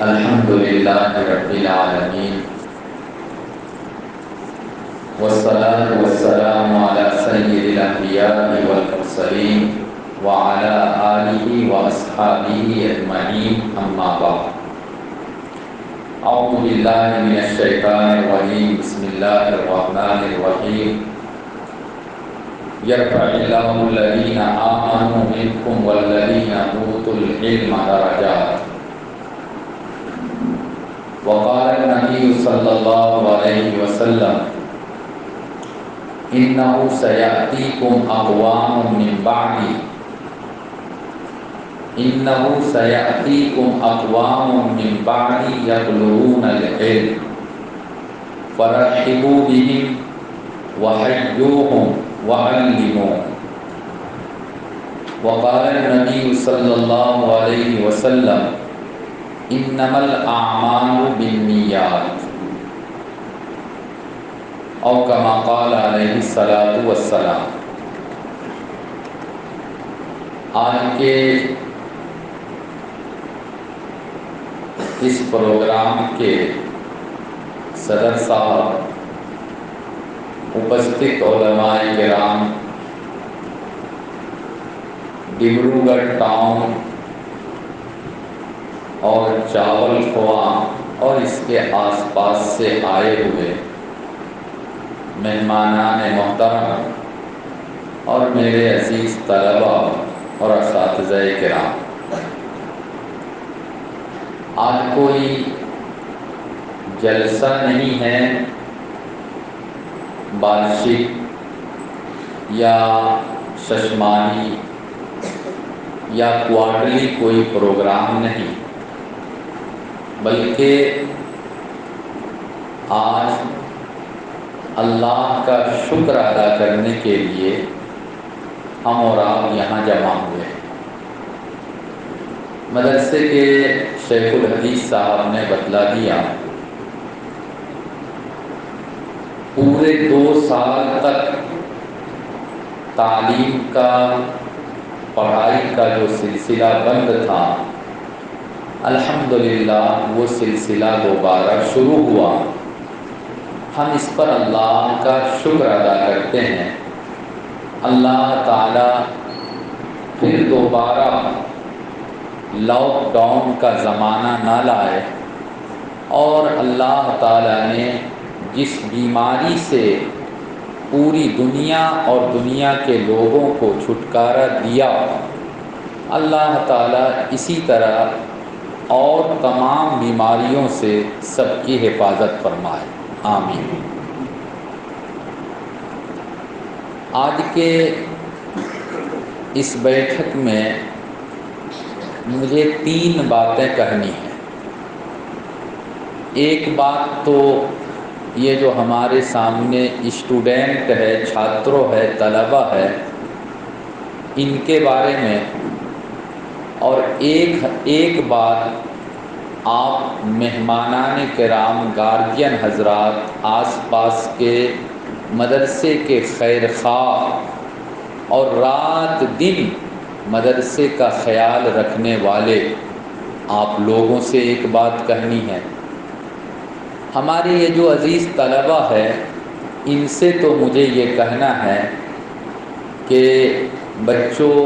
الحمد للہ رب العالمین والصلاة والسلام علی سید الانبیاء والمرسلین وعلی آلہ واصحابہ اجمعین اما بعد اعوذ باللہ من الشیطان الرجیم بسم اللہ الرحمن الرحیم یرفع اللہ الذین آمنوا منکم والذین اوتوا العلم درجات وقال النبی صلی اللہ علیہ وسلم انه سیأتیکم اقوام من بعدی انه سیأتیکم اقوام من بعدی یطلبون العلم فرحبوا بهم وحیوهم وعلموهم وقال النبی صلی اللہ علیہ وسلم انما الاعمال بالنیات او کما قال علیہ الصلاۃ والسلام۔ آج کے اس پروگرام کے صدر صاحب، اپستھت علماء کرام، ڈبرو گڑھ ٹاؤن اور چاول خواں اور اس کے آس پاس سے آئے ہوئے مہمانان محترم اور میرے عزیز طلباء اور اساتذہ کرام، آج کوئی جلسہ نہیں ہے، وارشک یا ششماہی یا کوارٹرلی کوئی پروگرام نہیں، بلکہ آج اللہ کا شکر ادا کرنے کے لیے ہم اور آپ یہاں جمع ہوئے ہیں۔ مدرسے کے شیخ الحدیث صاحب نے بتلا دیا، پورے 2 سال تک تعلیم کا، پڑھائی کا جو سلسلہ بند تھا، الحمدللہ وہ سلسلہ دوبارہ شروع ہوا۔ ہم اس پر اللہ کا شکر ادا کرتے ہیں۔ اللہ تعالیٰ پھر دوبارہ لاک ڈاؤن کا زمانہ نہ لائے، اور اللہ تعالیٰ نے جس بیماری سے پوری دنیا اور دنیا کے لوگوں کو چھٹکارا دیا، اللہ تعالیٰ اسی طرح اور تمام بیماریوں سے سب کی حفاظت فرمائے، آمین۔ آج کے اس بیٹھک میں مجھے 3 باتیں کہنی ہیں۔ ایک بات تو یہ جو ہمارے سامنے اسٹوڈنٹ ہے، چھاتروں ہے، طلبہ ہے، ان کے بارے میں، اور ایک بات آپ مہمانان کرام، گارجین حضرات، آس پاس کے مدرسے کے خیر خواہ اور رات دن مدرسے کا خیال رکھنے والے آپ لوگوں سے ایک بات کہنی ہے۔ ہمارے یہ جو عزیز طلبہ ہے، ان سے تو مجھے یہ کہنا ہے کہ بچوں،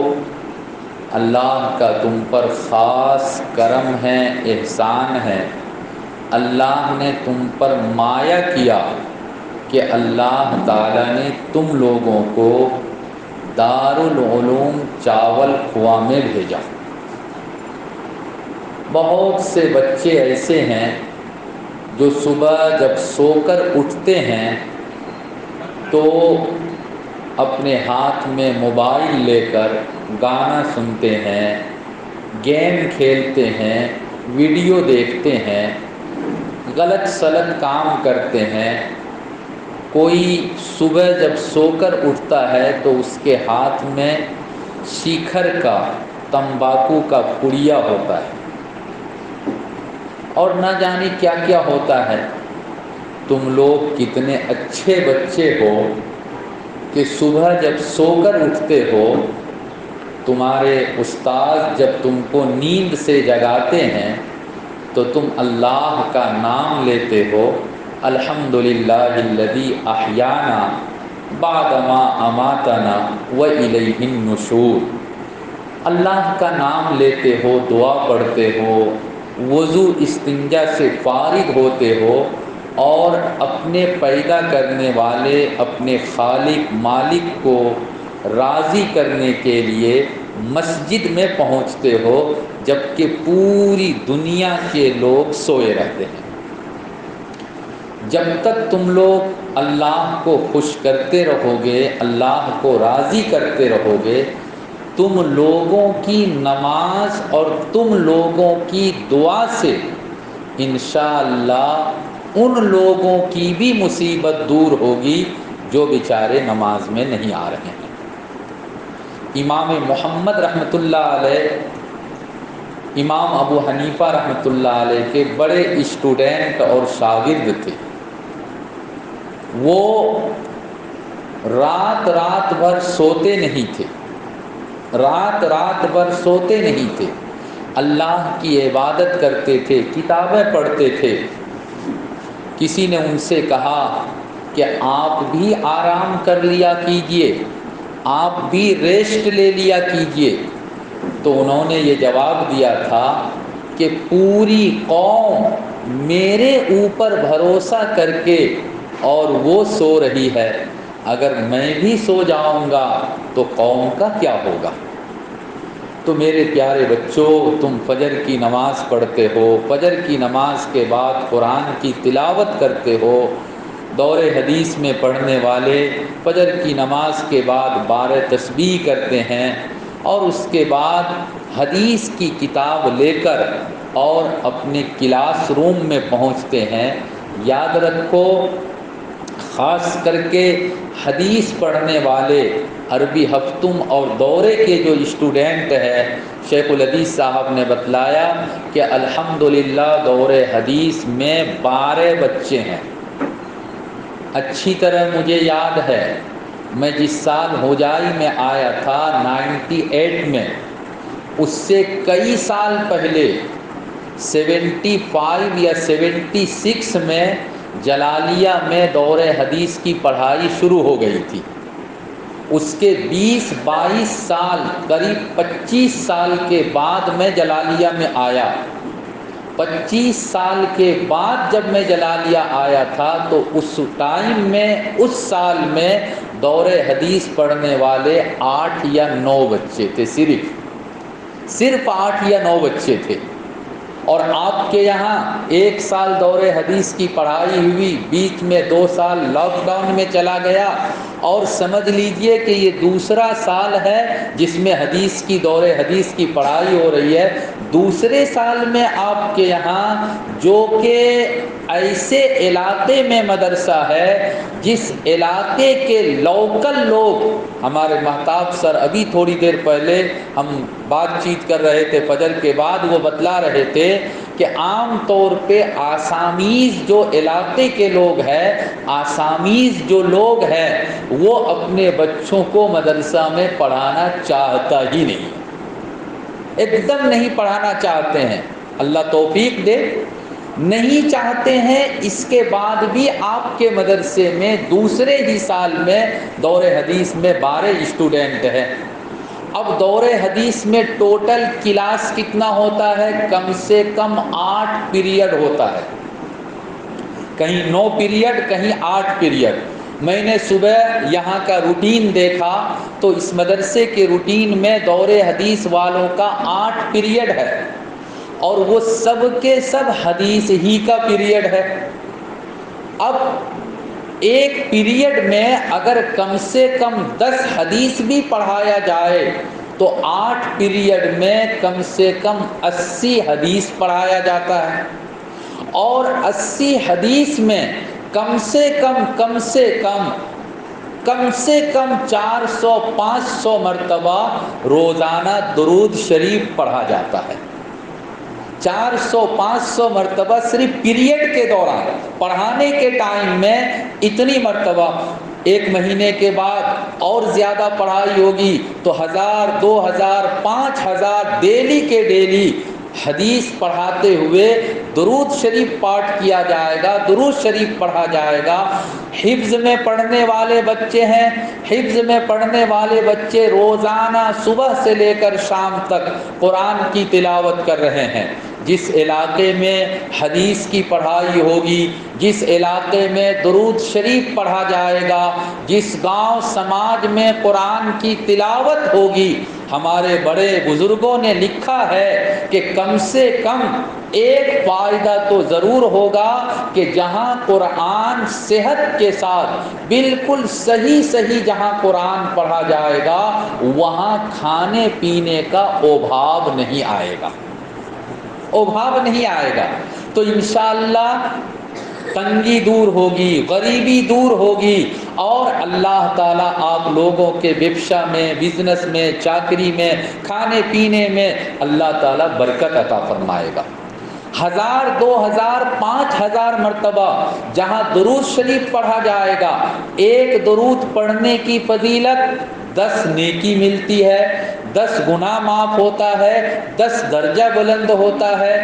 اللہ کا تم پر خاص کرم ہے، احسان ہے۔ اللہ نے تم پر مایا کیا کہ اللہ تعالیٰ نے تم لوگوں کو دارالعلوم چاول خواں میں بھیجا۔ بہت سے بچے ایسے ہیں جو صبح جب سو کر اٹھتے ہیں تو اپنے ہاتھ میں موبائل لے کر گانا سنتے ہیں، گیم کھیلتے ہیں، ویڈیو دیکھتے ہیں، غلط سلط کام کرتے ہیں۔ کوئی صبح جب سو کر اٹھتا ہے تو اس کے ہاتھ میں شیکھر کا، تمباکو کا پڑیا ہوتا ہے، اور نہ جانے کیا کیا ہوتا ہے۔ تم لوگ کتنے اچھے بچے ہو کہ صبح جب سو کر اٹھتے ہو، تمہارے استاد جب تم کو نیند سے جگاتے ہیں تو تم اللہ کا نام لیتے ہو، الحمدللہ الذی احیانا بعد ما اماتنا والیہ النشور، اللہ کا نام لیتے ہو، دعا پڑھتے ہو، وضو استنجا سے فارغ ہوتے ہو، اور اپنے پیدا کرنے والے اپنے خالق مالک کو راضی کرنے کے لیے مسجد میں پہنچتے ہو، جبکہ پوری دنیا کے لوگ سوئے رہتے ہیں۔ جب تک تم لوگ اللہ کو خوش کرتے رہو گے، اللہ کو راضی کرتے رہو گے، تم لوگوں کی نماز اور تم لوگوں کی دعا سے انشاءاللہ ان لوگوں کی بھی مصیبت دور ہوگی جو بیچارے نماز میں نہیں آ رہے ہیں۔ امام محمد رحمۃ اللہ علیہ، امام ابو حنیفہ رحمۃ اللہ علیہ کے بڑے اسٹوڈنٹ اور شاگرد تھے۔ وہ رات رات بھر سوتے نہیں تھے، رات رات بھر سوتے نہیں تھے، اللہ کی عبادت کرتے تھے، کتابیں پڑھتے تھے۔ کسی نے ان سے کہا کہ آپ بھی آرام کر لیا کیجئے، آپ بھی ریسٹ لے لیا کیجئے، تو انہوں نے یہ جواب دیا تھا کہ پوری قوم میرے اوپر بھروسہ کر کے اور وہ سو رہی ہے، اگر میں بھی سو جاؤں گا تو قوم کا کیا ہوگا؟ تو میرے پیارے بچوں، تم فجر کی نماز پڑھتے ہو، فجر کی نماز کے بعد قرآن کی تلاوت کرتے ہو، دور حدیث میں پڑھنے والے فجر کی نماز کے بعد 12 تسبیح کرتے ہیں، اور اس کے بعد حدیث کی کتاب لے کر اور اپنے کلاس روم میں پہنچتے ہیں۔ یاد رکھو، خاص کر کے حدیث پڑھنے والے عربی ہفتم اور دورے کے جو اسٹوڈنٹ ہیں، شیخ الحدیث صاحب نے بتلایا کہ الحمدللہ دور حدیث میں 12 بچے ہیں۔ اچھی طرح مجھے یاد ہے، میں جس سال ہوجائی میں آیا تھا 98 میں، اس سے کئی سال پہلے 75 یا 76 میں جلالیہ میں دور حدیث کی پڑھائی شروع ہو گئی تھی۔ اس کے 20-22 سال، قریب 25 سال کے بعد میں جلالیہ میں آیا۔ 25 سال کے بعد جب میں جلالیہ آیا تھا تو اس ٹائم میں، اس سال میں دور حدیث پڑھنے والے 8 یا 9 بچے تھے، صرف 8 یا 9 بچے تھے۔ اور آپ کے یہاں 1 سال دور حدیث کی پڑھائی ہوئی، بیچ میں 2 سال لاک ڈاؤن میں چلا گیا، اور سمجھ لیجئے کہ یہ دوسرا سال ہے جس میں حدیث کی دور حدیث کی پڑھائی ہو رہی ہے۔ دوسرے سال میں آپ کے یہاں، جو کہ ایسے علاقے میں مدرسہ ہے جس علاقے کے لوکل لوگ، ہمارے مہتاب سر ابھی تھوڑی دیر پہلے ہم بات چیت کر رہے تھے فجر کے بعد، وہ بتلا رہے تھے کہ عام طور پہ آسامیز جو علاقے کے لوگ ہیں، آسامیز جو لوگ ہیں، وہ اپنے بچوں کو مدرسہ میں پڑھانا چاہتا ہی نہیں، ایک دم نہیں پڑھانا چاہتے ہیں۔ اللہ توفیق دے، نہیں چاہتے ہیں۔ اس کے بعد بھی آپ کے مدرسے میں دوسرے ہی سال میں دور حدیث میں 12 اسٹوڈنٹ ہیں۔ اب دور حدیث میں ٹوٹل کلاس کتنا ہوتا ہے؟ کم سے کم 8 پیریڈ ہوتا ہے، کہیں 9 پیریڈ، کہیں 8 پیریڈ۔ میں نے صبح یہاں کا روٹین دیکھا تو اس مدرسے کے روٹین میں دور حدیث والوں کا 8 پیریڈ ہے، اور وہ سب کے سب حدیث ہی کا پیریڈ ہے۔ اب ایک پیریڈ میں اگر کم سے کم 10 حدیث بھی پڑھایا جائے تو 8 پیریڈ میں کم سے کم 80 حدیث پڑھایا جاتا ہے، اور 80 حدیث میں کم سے کم 400-500 مرتبہ روزانہ درود شریف پڑھا جاتا ہے۔ 400-500 مرتبہ صرف پیریڈ کے دوران، پڑھانے کے ٹائم میں اتنی مرتبہ۔ 1 مہینے کے بعد اور زیادہ پڑھائی ہوگی تو 1000, 2000, 5000 ڈیلی کے ڈیلی حدیث پڑھاتے ہوئے درود شریف پاٹ کیا جائے گا، درود شریف پڑھا جائے گا۔ حفظ میں پڑھنے والے بچے ہیں، حفظ میں پڑھنے والے بچے روزانہ صبح سے لے کر شام تک قرآن کی تلاوت کر رہے ہیں۔ جس علاقے میں حدیث کی پڑھائی ہوگی، جس علاقے میں درود شریف پڑھا جائے گا، جس گاؤں سماج میں قرآن کی تلاوت ہوگی، ہمارے بڑے بزرگوں نے لکھا ہے کہ کم سے کم ایک فائدہ تو ضرور ہوگا کہ جہاں قرآن صحت کے ساتھ بالکل صحیح جہاں قرآن پڑھا جائے گا وہاں کھانے پینے کا ابھاؤ نہیں آئے گا، ابھاؤ نہیں آئے گا۔ تو انشاءاللہ تنگی دور ہوگی، غریبی دور ہوگی، اور اللہ تعالیٰ آپ لوگوں کے ویبشا میں، بزنس میں، چاکری میں، کھانے پینے میں اللہ تعالیٰ برکت عطا فرمائے گا۔ 1000 2000 5000 مرتبہ جہاں درود شریف پڑھا جائے گا، ایک درود پڑھنے کی فضیلت 10 نیکی ملتی ہے، 10 گناہ معاف ہوتا ہے، 10 درجہ بلند ہوتا ہے،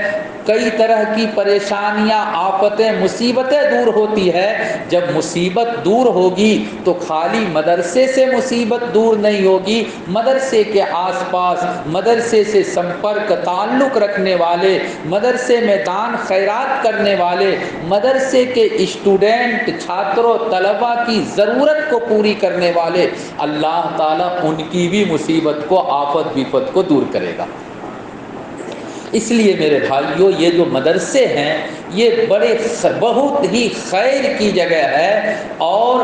کئی طرح کی پریشانیاں، آفتیں، مصیبتیں دور ہوتی ہے۔ جب مصیبت دور ہوگی تو خالی مدرسے سے مصیبت دور نہیں ہوگی، مدرسے کے آس پاس، مدرسے سے سمپرک تعلق رکھنے والے، مدرسے میں دان خیرات کرنے والے، مدرسے کے اسٹوڈنٹ، چھاتروں، طلباء کی ضرورت کو پوری کرنے والے، اللہ تعالیٰ ان کی بھی مصیبت کو، آفت وفت کو دور کرے گا۔ اس لیے میرے بھائیوں، یہ جو مدرسے ہیں یہ بہت ہی خیر کی جگہ ہے، اور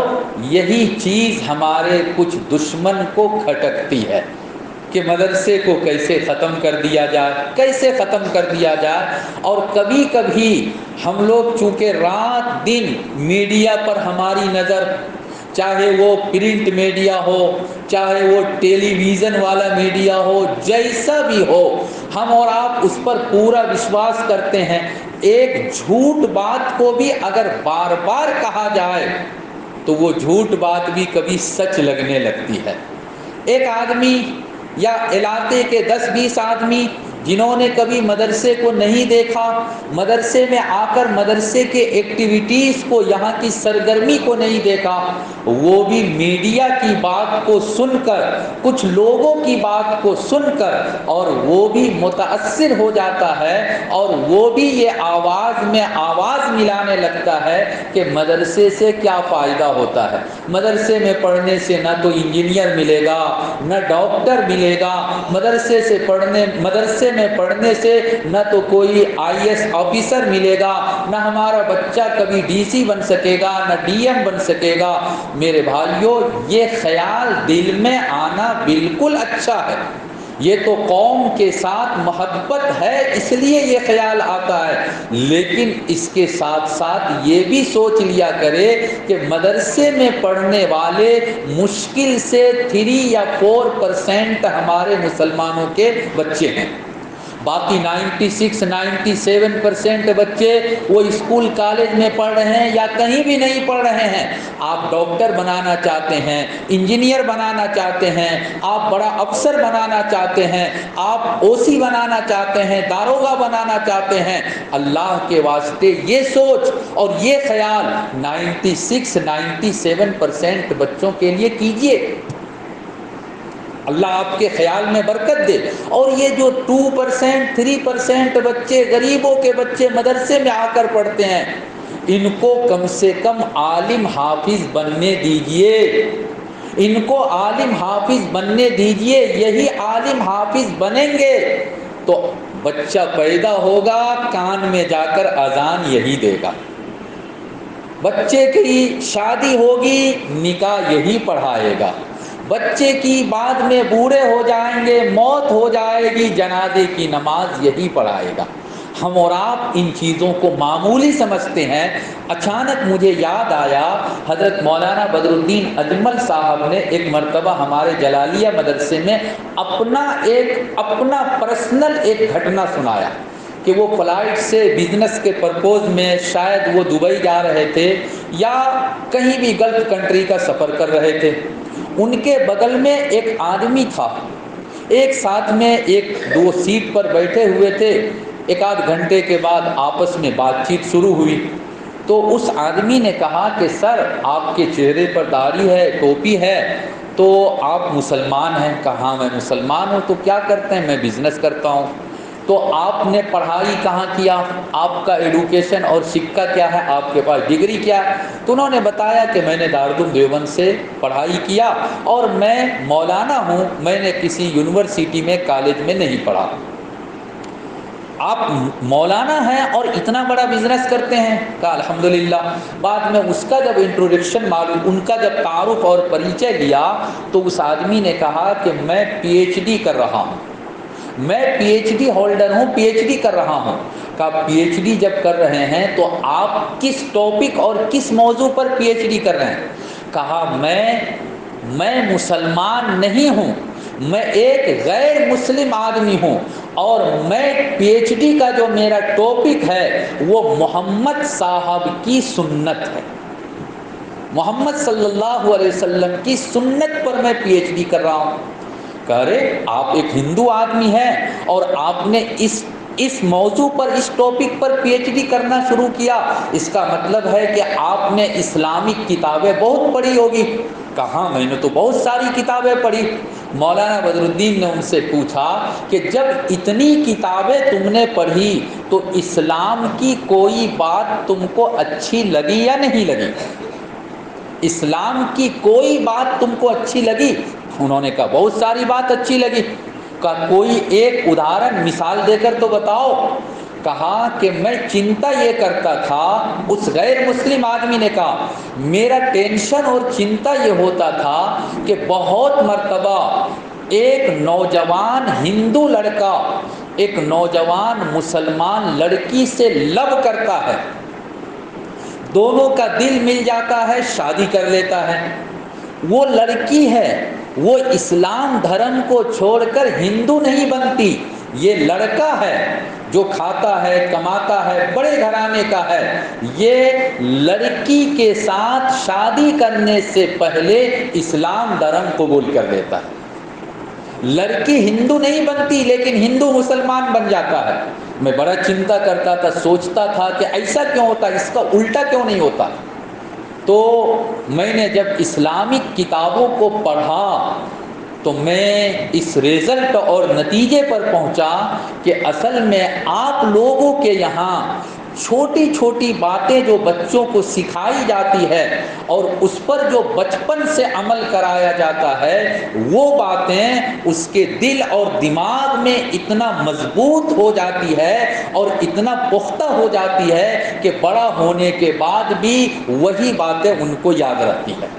یہی چیز ہمارے کچھ دشمن کو کھٹکتی ہے کہ مدرسے کو کیسے ختم کر دیا جائے، کیسے ختم کر دیا جائے۔ اور کبھی کبھی ہم لوگ چونکہ رات دن میڈیا پر ہماری نظر، چاہے وہ پرنٹ میڈیا ہو، چاہے وہ ٹیلی ویژن والا میڈیا ہو، جیسا بھی ہو، ہم اور آپ اس پر پورا وشواس کرتے ہیں۔ ایک جھوٹ بات کو بھی اگر بار بار کہا جائے تو وہ جھوٹ بات بھی کبھی سچ لگنے لگتی ہے۔ ایک آدمی یا علاقے کے 10-20 آدمی جنہوں نے کبھی مدرسے کو نہیں دیکھا، مدرسے میں آ کر مدرسے کے ایکٹیویٹیز کو، یہاں کی سرگرمی کو نہیں دیکھا، وہ بھی میڈیا کی بات کو سن کر، کچھ لوگوں کی بات کو سن کر، اور وہ بھی متاثر ہو جاتا ہے، اور وہ بھی یہ آواز میں آواز ملانے لگتا ہے کہ مدرسے سے کیا فائدہ ہوتا ہے۔ مدرسے میں پڑھنے سے نہ تو انجینئر ملے گا، نہ ڈاکٹر ملے گا، مدرسے میں پڑھنے سے نہ تو کوئی IAS آفیسر ملے گا، نہ ہمارا بچہ کبھی DC بن سکے گا، نہ DM بن سکے گا۔ میرے بھائیوں، یہ خیال دل میں آنا بالکل اچھا ہے، یہ تو قوم کے ساتھ محبت ہے اس لیے یہ خیال آتا ہے، لیکن اس کے ساتھ ساتھ یہ بھی سوچ لیا کرے کہ مدرسے میں پڑھنے والے مشکل سے 3 یا 4% ہمارے مسلمانوں کے بچے ہیں، باقی 96-97% بچے وہ اسکول کالج میں پڑھ رہے ہیں یا کہیں بھی نہیں پڑھ رہے ہیں۔ آپ ڈاکٹر بنانا چاہتے ہیں، انجینئر بنانا چاہتے ہیں، آپ بڑا افسر بنانا چاہتے ہیں، آپ OC بنانا چاہتے ہیں، داروغہ بنانا چاہتے ہیں، اللہ کے واسطے یہ سوچ اور یہ خیال 96-97% بچوں کے لیے کیجئے، اللہ آپ کے خیال میں برکت دے۔ اور یہ جو 2% 3% بچے، غریبوں کے بچے مدرسے میں آ کر پڑھتے ہیں، ان کو کم سے کم عالم حافظ بننے دیجئے، ان کو عالم حافظ بننے دیجئے۔ یہی عالم حافظ بنیں گے تو بچہ پیدا ہوگا، کان میں جا کر اذان یہی دے گا، بچے کی شادی ہوگی، نکاح یہی پڑھائے گا، بچے کی بعد میں بوڑھے ہو جائیں گے، موت ہو جائے گی، جنازے کی نماز یہی پڑھائے گا۔ ہم اور آپ ان چیزوں کو معمولی سمجھتے ہیں۔ اچانک مجھے یاد آیا، حضرت مولانا بدر الدین اجمل صاحب نے ایک مرتبہ ہمارے جلالیہ مدرسے میں اپنا پرسنل ایک گھٹنا سنایا کہ وہ فلائٹ سے بزنس کے پرپوز میں شاید وہ دبئی جا رہے تھے یا کہیں بھی گلف کنٹری کا سفر کر رہے تھے۔ ان کے بغل میں ایک آدمی تھا، ایک ساتھ میں 1-2 سیٹ پر بیٹھے ہوئے تھے، ایک آدھ گھنٹے کے بعد آپس میں بات چیت شروع ہوئی تو اس آدمی نے کہا کہ سر آپ کے چہرے پر داڑھی ہے، ٹوپی ہے، تو آپ مسلمان ہیں؟ کہا میں مسلمان ہوں۔ تو کیا کرتے ہیں؟ میں بزنس کرتا ہوں۔ تو آپ نے پڑھائی کہاں کیا؟ آپ کا ایڈوکیشن اور سکہ کیا ہے؟ آپ کے پاس ڈگری کیا ہے؟ تو انہوں نے بتایا کہ میں نے دارالعلوم دیوبند سے پڑھائی کیا اور میں مولانا ہوں، میں نے کسی یونیورسٹی میں کالج میں نہیں پڑھا۔ آپ مولانا ہیں اور اتنا بڑا بزنس کرتے ہیں؟ کہا الحمدللہ۔ بعد میں اس کا جب انٹروڈکشن معلوم، ان کا جب تعارف اور پریچے لیا تو اس آدمی نے کہا کہ میں پی ایچ ڈی کر رہا ہوں، میں پی ایچ ڈی ہولڈر ہوں، پی ایچ ڈی کر رہا ہوں۔ کہا پی ایچ ڈی جب کر رہے ہیں تو آپ کس ٹاپک اور کس موضوع پر پی ایچ ڈی کر رہے ہیں؟ کہا میں مسلمان نہیں ہوں، میں ایک غیر مسلم آدمی ہوں اور میں پی ایچ ڈی کا جو میرا ٹاپک ہے وہ محمد صاحب کی سنت ہے، محمد صلی اللہ علیہ وسلم کی سنت پر میں پی ایچ ڈی کر رہا ہوں۔ کہہ رہے آپ ایک ہندو آدمی ہیں اور آپ نے اس موضوع پر، اس ٹاپک پر پی ایچ ڈی کرنا شروع کیا، اس کا مطلب ہے کہ آپ نے اسلامک کتابیں بہت پڑھی ہوگی۔ کہا میں نے تو بہت ساری کتابیں پڑھی۔ مولانا بدر الدین نے ان سے پوچھا کہ جب اتنی کتابیں تم نے پڑھی تو اسلام کی کوئی بات تم کو اچھی لگی یا نہیں لگی؟ اسلام کی کوئی بات تم کو اچھی لگی؟ انہوں نے کہا بہت ساری بات اچھی لگی۔ کہا کوئی ایک ادھارن مثال دے کر تو بتاؤ۔ کہا کہ میں چنتا یہ کرتا تھا، اس غیر مسلم آدمی نے کہا میرا ٹینشن اور چنتا یہ ہوتا تھا کہ بہت مرتبہ ایک نوجوان ہندو لڑکا ایک نوجوان مسلمان لڑکی سے لو کرتا ہے، دونوں کا دل مل جاتا ہے، شادی کر لیتا ہے۔ وہ لڑکی ہے، وہ اسلام دھرم کو چھوڑ کر ہندو نہیں بنتی، یہ لڑکا ہے جو کھاتا ہے، کماتا ہے، بڑے گھرانے کا ہے، یہ لڑکی کے ساتھ شادی کرنے سے پہلے اسلام دھرم قبول کر لیتا ہے۔ لڑکی ہندو نہیں بنتی لیکن ہندو مسلمان بن جاتا ہے۔ میں بڑا چنتا کرتا تھا، سوچتا تھا کہ ایسا کیوں ہوتا، اس کا الٹا کیوں نہیں ہوتا؟ تو میں نے جب اسلامک کتابوں کو پڑھا تو میں اس رزلٹ اور نتیجے پر پہنچا کہ اصل میں آپ لوگوں کے یہاں چھوٹی چھوٹی باتیں جو بچوں کو سکھائی جاتی ہے اور اس پر جو بچپن سے عمل کرایا جاتا ہے، وہ باتیں اس کے دل اور دماغ میں اتنا مضبوط ہو جاتی ہے اور اتنا پختہ ہو جاتی ہے کہ بڑا ہونے کے بعد بھی وہی باتیں ان کو یاد رہتی ہے۔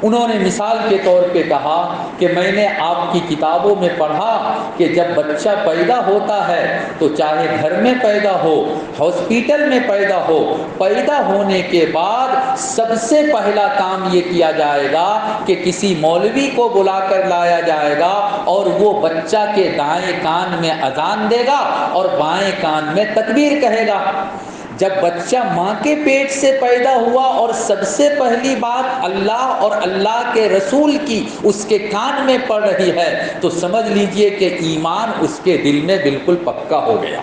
انہوں نے مثال کے طور پہ کہا کہ میں نے آپ کی کتابوں میں پڑھا کہ جب بچہ پیدا ہوتا ہے تو چاہے گھر میں پیدا ہو، ہاسپٹل میں پیدا ہو، پیدا ہونے کے بعد سب سے پہلا کام یہ کیا جائے گا کہ کسی مولوی کو بلا کر لایا جائے گا اور وہ بچہ کے دائیں کان میں اذان دے گا اور بائیں کان میں تکبیر کہے گا۔ جب بچہ ماں کے پیٹ سے پیدا ہوا اور سب سے پہلی بات اللہ اور اللہ کے رسول کی اس کے کان میں پڑ رہی ہے تو سمجھ لیجئے کہ ایمان اس کے دل میں بالکل پکا ہو گیا۔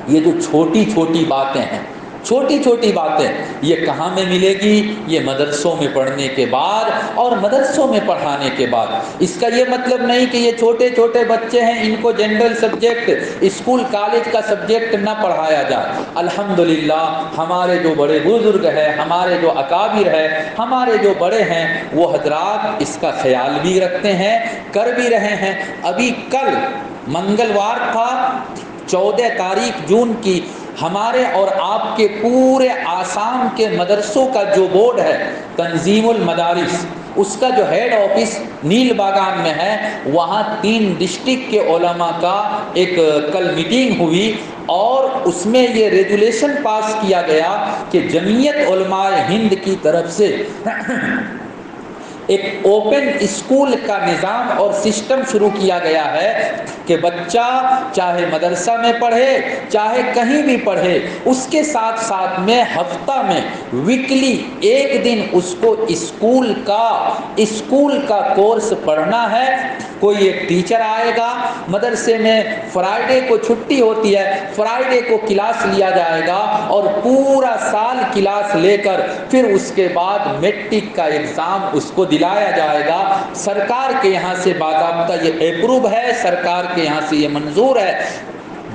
یہ جو چھوٹی چھوٹی باتیں ہیں، چھوٹی چھوٹی باتیں، یہ کہاں میں ملے گی؟ یہ مدرسوں میں پڑھنے کے بعد اور مدرسوں میں پڑھانے کے بعد۔ اس کا یہ مطلب نہیں کہ یہ چھوٹے چھوٹے بچے ہیں ان کو جنرل سبجیکٹ اسکول کالج کا سبجیکٹ نہ پڑھایا جائے۔ الحمدللہ ہمارے جو بڑے بزرگ ہیں، ہمارے جو اکابر ہیں، ہمارے جو بڑے ہیں، وہ حضرات اس کا خیال بھی رکھتے ہیں، کر بھی رہے ہیں۔ ابھی کل منگلوار تھا، 14 تاریخ جون کی، ہمارے اور آپ کے پورے آسام کے مدرسوں کا جو بورڈ ہے تنظیم المدارس، اس کا جو ہیڈ آفس نیل باغان میں ہے، وہاں 3 ڈسٹرکٹ کے علماء کا ایک کل میٹنگ ہوئی اور اس میں یہ ریجولیشن پاس کیا گیا کہ جمعیت علماء ہند کی طرف سے ایک اوپن اسکول کا نظام اور سسٹم شروع کیا گیا ہے کہ بچہ چاہے مدرسہ میں پڑھے چاہے کہیں بھی پڑھے، اس کے ساتھ ساتھ میں ہفتہ میں ویکلی ایک دن اس کو اسکول کا کورس پڑھنا ہے۔ کوئی ایک ٹیچر آئے گا مدرسے میں، فرائیڈے کو چھٹی ہوتی ہے، فرائیڈے کو کلاس لیا جائے گا اور پورا سال کلاس لے کر پھر اس کے بعد میٹرک کا ایگزام اس کو دلایا جائے گا۔ سرکار کے یہاں سے باضابطہ یہ اپروو ہے، سرکار کے یہاں سے یہ منظور ہے۔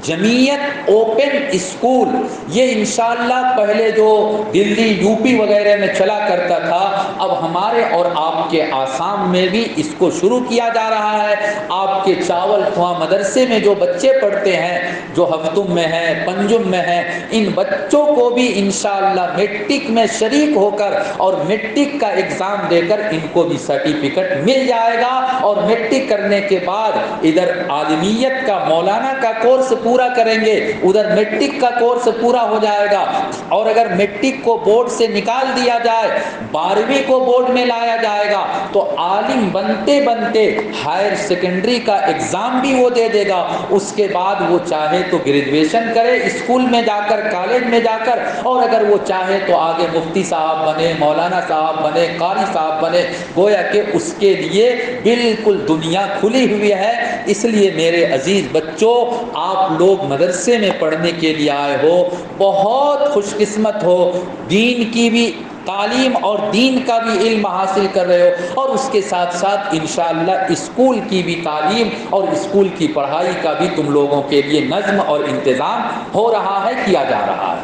جمعیت اوپن اسکول یہ انشاءاللہ پہلے جو دلی یو پی وغیرہ میں چلا کرتا تھا، اب ہمارے اور آپ کے آسام میں بھی اس کو شروع کیا جا رہا ہے۔ آپ کے چاول کنواں مدرسے میں جو بچے پڑھتے ہیں، جو ہفتم میں ہیں، پنجم میں ہیں، ان بچوں کو بھی انشاءاللہ میٹرک میں شریک ہو کر اور میٹرک کا ایگزام دے کر ان کو بھی سرٹیفکیٹ مل جائے گا، اور میٹرک کرنے کے بعد ادھر عالمیت کا مولانا کا کورس پورا کریں گے، ادھر میٹرک کا کورس پورا ہو جائے گا۔ اور اگر میٹرک کو بورڈ سے نکال دیا جائے، 12ویں کو بورڈ میں لایا جائے گا، تو عالم بنتے بنتے ہائر سیکنڈری کا ایگزام بھی وہ دے دے گا۔ اس کے بعد وہ چاہے تو گریجویشن کرے اسکول میں جا کر، کالج میں جا کر، اور اگر وہ چاہے تو آگے مفتی صاحب بنے، مولانا صاحب بنے، قاری صاحب بنے۔ گویا کہ اس کے لیے بالکل دنیا کھلی ہوئی ہے۔ اس لیے میرے عزیز بچوں، آپ لوگ مدرسے میں پڑھنے کے لیے آئے ہو، بہت خوش قسمت ہو، دین کی بھی تعلیم اور دین کا بھی علم حاصل کر رہے ہو، اور اس کے ساتھ ساتھ انشاءاللہ اسکول کی بھی تعلیم اور اسکول کی پڑھائی کا بھی تم لوگوں کے لیے نظم اور انتظام ہو رہا ہے، کیا جا رہا ہے۔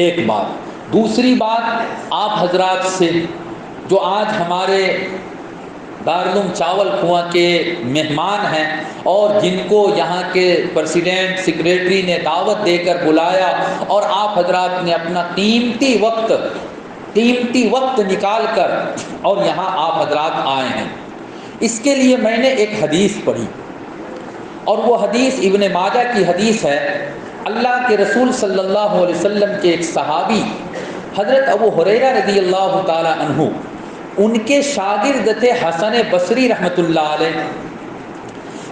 ایک بات۔ دوسری بات، آپ حضرات سے جو آج ہمارے دارالعلوم چاول کنواں کے مہمان ہیں اور جن کو یہاں کے پریزیڈنٹ سیکریٹری نے دعوت دے کر بلایا، اور آپ حضرات نے اپنا قیمتی وقت نکال کر اور یہاں آپ حضرات آئے ہیں، اس کے لیے میں نے ایک حدیث پڑھی، اور وہ حدیث ابن ماجہ کی حدیث ہے۔ اللہ کے رسول صلی اللہ علیہ وسلم کے ایک صحابی حضرت ابو ہریرہ رضی اللہ تعالی عنہ، ان کے شاگرد تھے حسن بصری رحمۃ اللہ علیہ۔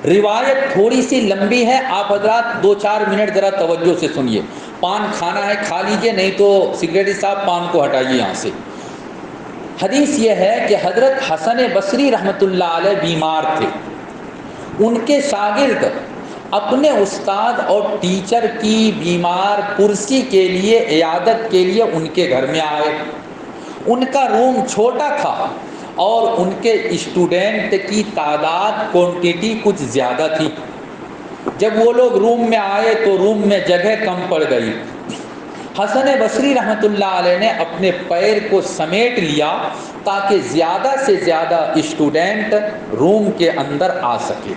روایت تھوڑی سی لمبی ہے، آپ حضرات 2-4 منٹ ذرا توجہ سے سنیے۔ پان کھانا ہے کھا لیجئے، نہیں تو سیکریٹری صاحب پان کو ہٹائیے یہاں سے۔ حدیث یہ ہے کہ حضرت حسن بصری رحمۃ اللہ علیہ بیمار تھے، ان کے شاگرد اپنے استاد اور ٹیچر کی بیمار پرسی کے لیے، عیادت کے لیے ان کے گھر میں آئے۔ ان کا روم چھوٹا تھا اور ان کے اسٹوڈنٹ کی تعداد، کوانٹٹی کچھ زیادہ تھی۔ جب وہ لوگ روم میں آئے تو روم میں جگہ کم پڑ گئی۔ حسن بصری رحمۃ اللہ علیہ نے اپنے پیر کو سمیٹ لیا تاکہ زیادہ سے زیادہ اسٹوڈنٹ روم کے اندر آ سکے۔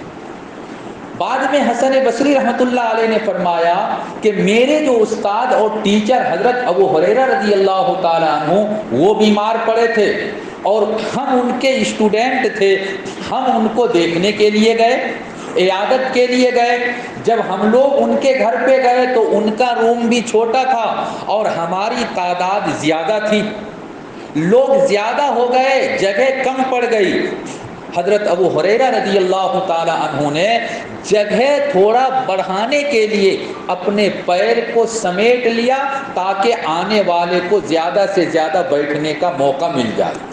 بعد میں حسن بصری رحمۃ اللہ علیہ نے فرمایا کہ میرے جو استاد اور ٹیچر حضرت ابو ہریرہ رضی اللہ تعالیٰ عنہ وہ بیمار پڑے تھے، اور ہم ان کے اسٹوڈنٹ تھے، ہم ان کو دیکھنے کے لیے گئے، عیادت کے لیے گئے۔ جب ہم لوگ ان کے گھر پہ گئے تو ان کا روم بھی چھوٹا تھا اور ہماری تعداد زیادہ تھی، لوگ زیادہ ہو گئے، جگہ کم پڑ گئی۔ حضرت ابو ہریرہ رضی اللہ تعالی عنہ نے جگہ تھوڑا بڑھانے کے لیے اپنے پیر کو سمیٹ لیا تاکہ آنے والے کو زیادہ سے زیادہ بیٹھنے کا موقع مل جائے۔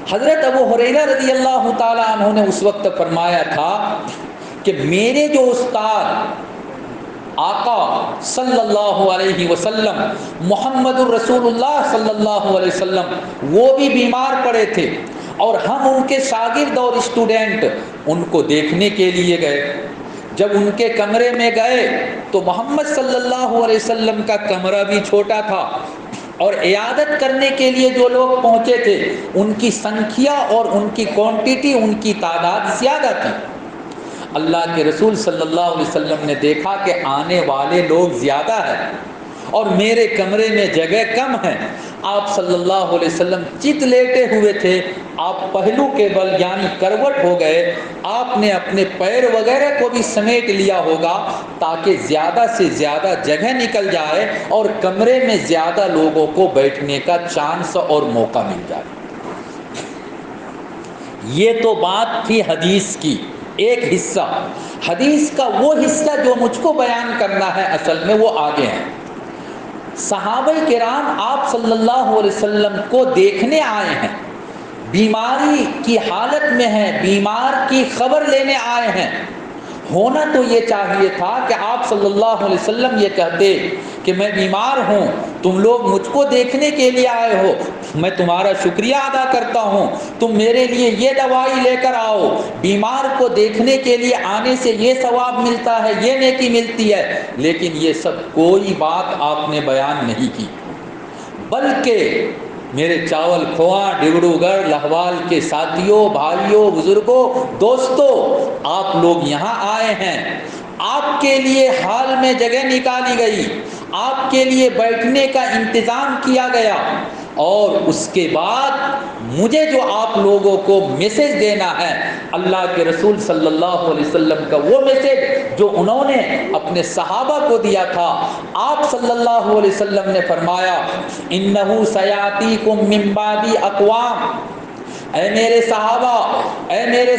حضرت ابو ہریرہ رضی اللہ تعالی عنہ نے اس وقت فرمایا تھا کہ میرے جو استاد آقا صلی اللہ علیہ وسلم، محمد الرسول اللہ صلی اللہ علیہ وسلم، وہ بھی بیمار پڑے تھے، اور ہم ان کے شاگرد اور اسٹوڈنٹ ان کو دیکھنے کے لیے گئے۔ جب ان کے کمرے میں گئے تو محمد صلی اللہ علیہ وسلم کا کمرہ بھی چھوٹا تھا، اور عیادت کرنے کے لیے جو لوگ پہنچے تھے ان کی سنکھیا اور ان کی کوانٹٹی، ان کی تعداد زیادہ تھی۔ اللہ کے رسول صلی اللہ علیہ وسلم نے دیکھا کہ آنے والے لوگ زیادہ ہیں اور میرے کمرے میں جگہ کم ہے۔ آپ صلی اللہ علیہ وسلم چت لیٹے ہوئے تھے، آپ پہلو کے بل یعنی کروٹ ہو گئے، آپ نے اپنے پیر وغیرہ کو بھی سمیٹ لیا ہوگا تاکہ زیادہ سے زیادہ جگہ نکل جائے اور کمرے میں زیادہ لوگوں کو بیٹھنے کا چانس اور موقع مل جائے۔ یہ تو بات تھی حدیث کی ایک حصہ، حدیث کا وہ حصہ جو مجھ کو بیان کرنا ہے اصل میں وہ آگے ہے۔ صحابہ کرام آپ صلی اللہ علیہ وسلم کو دیکھنے آئے ہیں، بیماری کی حالت میں ہیں، بیمار کی خبر لینے آئے ہیں۔ ہونا تو یہ چاہیے تھا کہ آپ صلی اللہ علیہ وسلم یہ کہتے کہ میں بیمار ہوں، تم لوگ مجھ کو دیکھنے کے لیے آئے ہو، میں تمہارا شکریہ ادا کرتا ہوں، تم میرے لیے یہ دوائی لے کر آؤ۔ بیمار کو دیکھنے کے لیے آنے سے یہ ثواب ملتا ہے، یہ نیکی ملتی ہے، لیکن یہ سب کوئی بات آپ نے بیان نہیں کی، بلکہ میرے چاول کھواں ڈبروگڑھ لاہور کے ساتھیوں، بھائیوں، بزرگوں، دوستوں، آپ لوگ یہاں آئے ہیں، آپ کے لیے حال میں جگہ نکالی گئی، آپ کے لیے بیٹھنے کا انتظام کیا گیا، اور اس کے بعد مجھے جو آپ لوگوں کو میسج دینا ہے اللہ کے رسول صلی اللہ علیہ وسلم کا، وہ میسج جو انہوں نے اپنے صحابہ کو دیا تھا، آپ صلی اللہ علیہ وسلم نے فرمایا انہو سیاتیکم من بعدی اقوام، اے میرے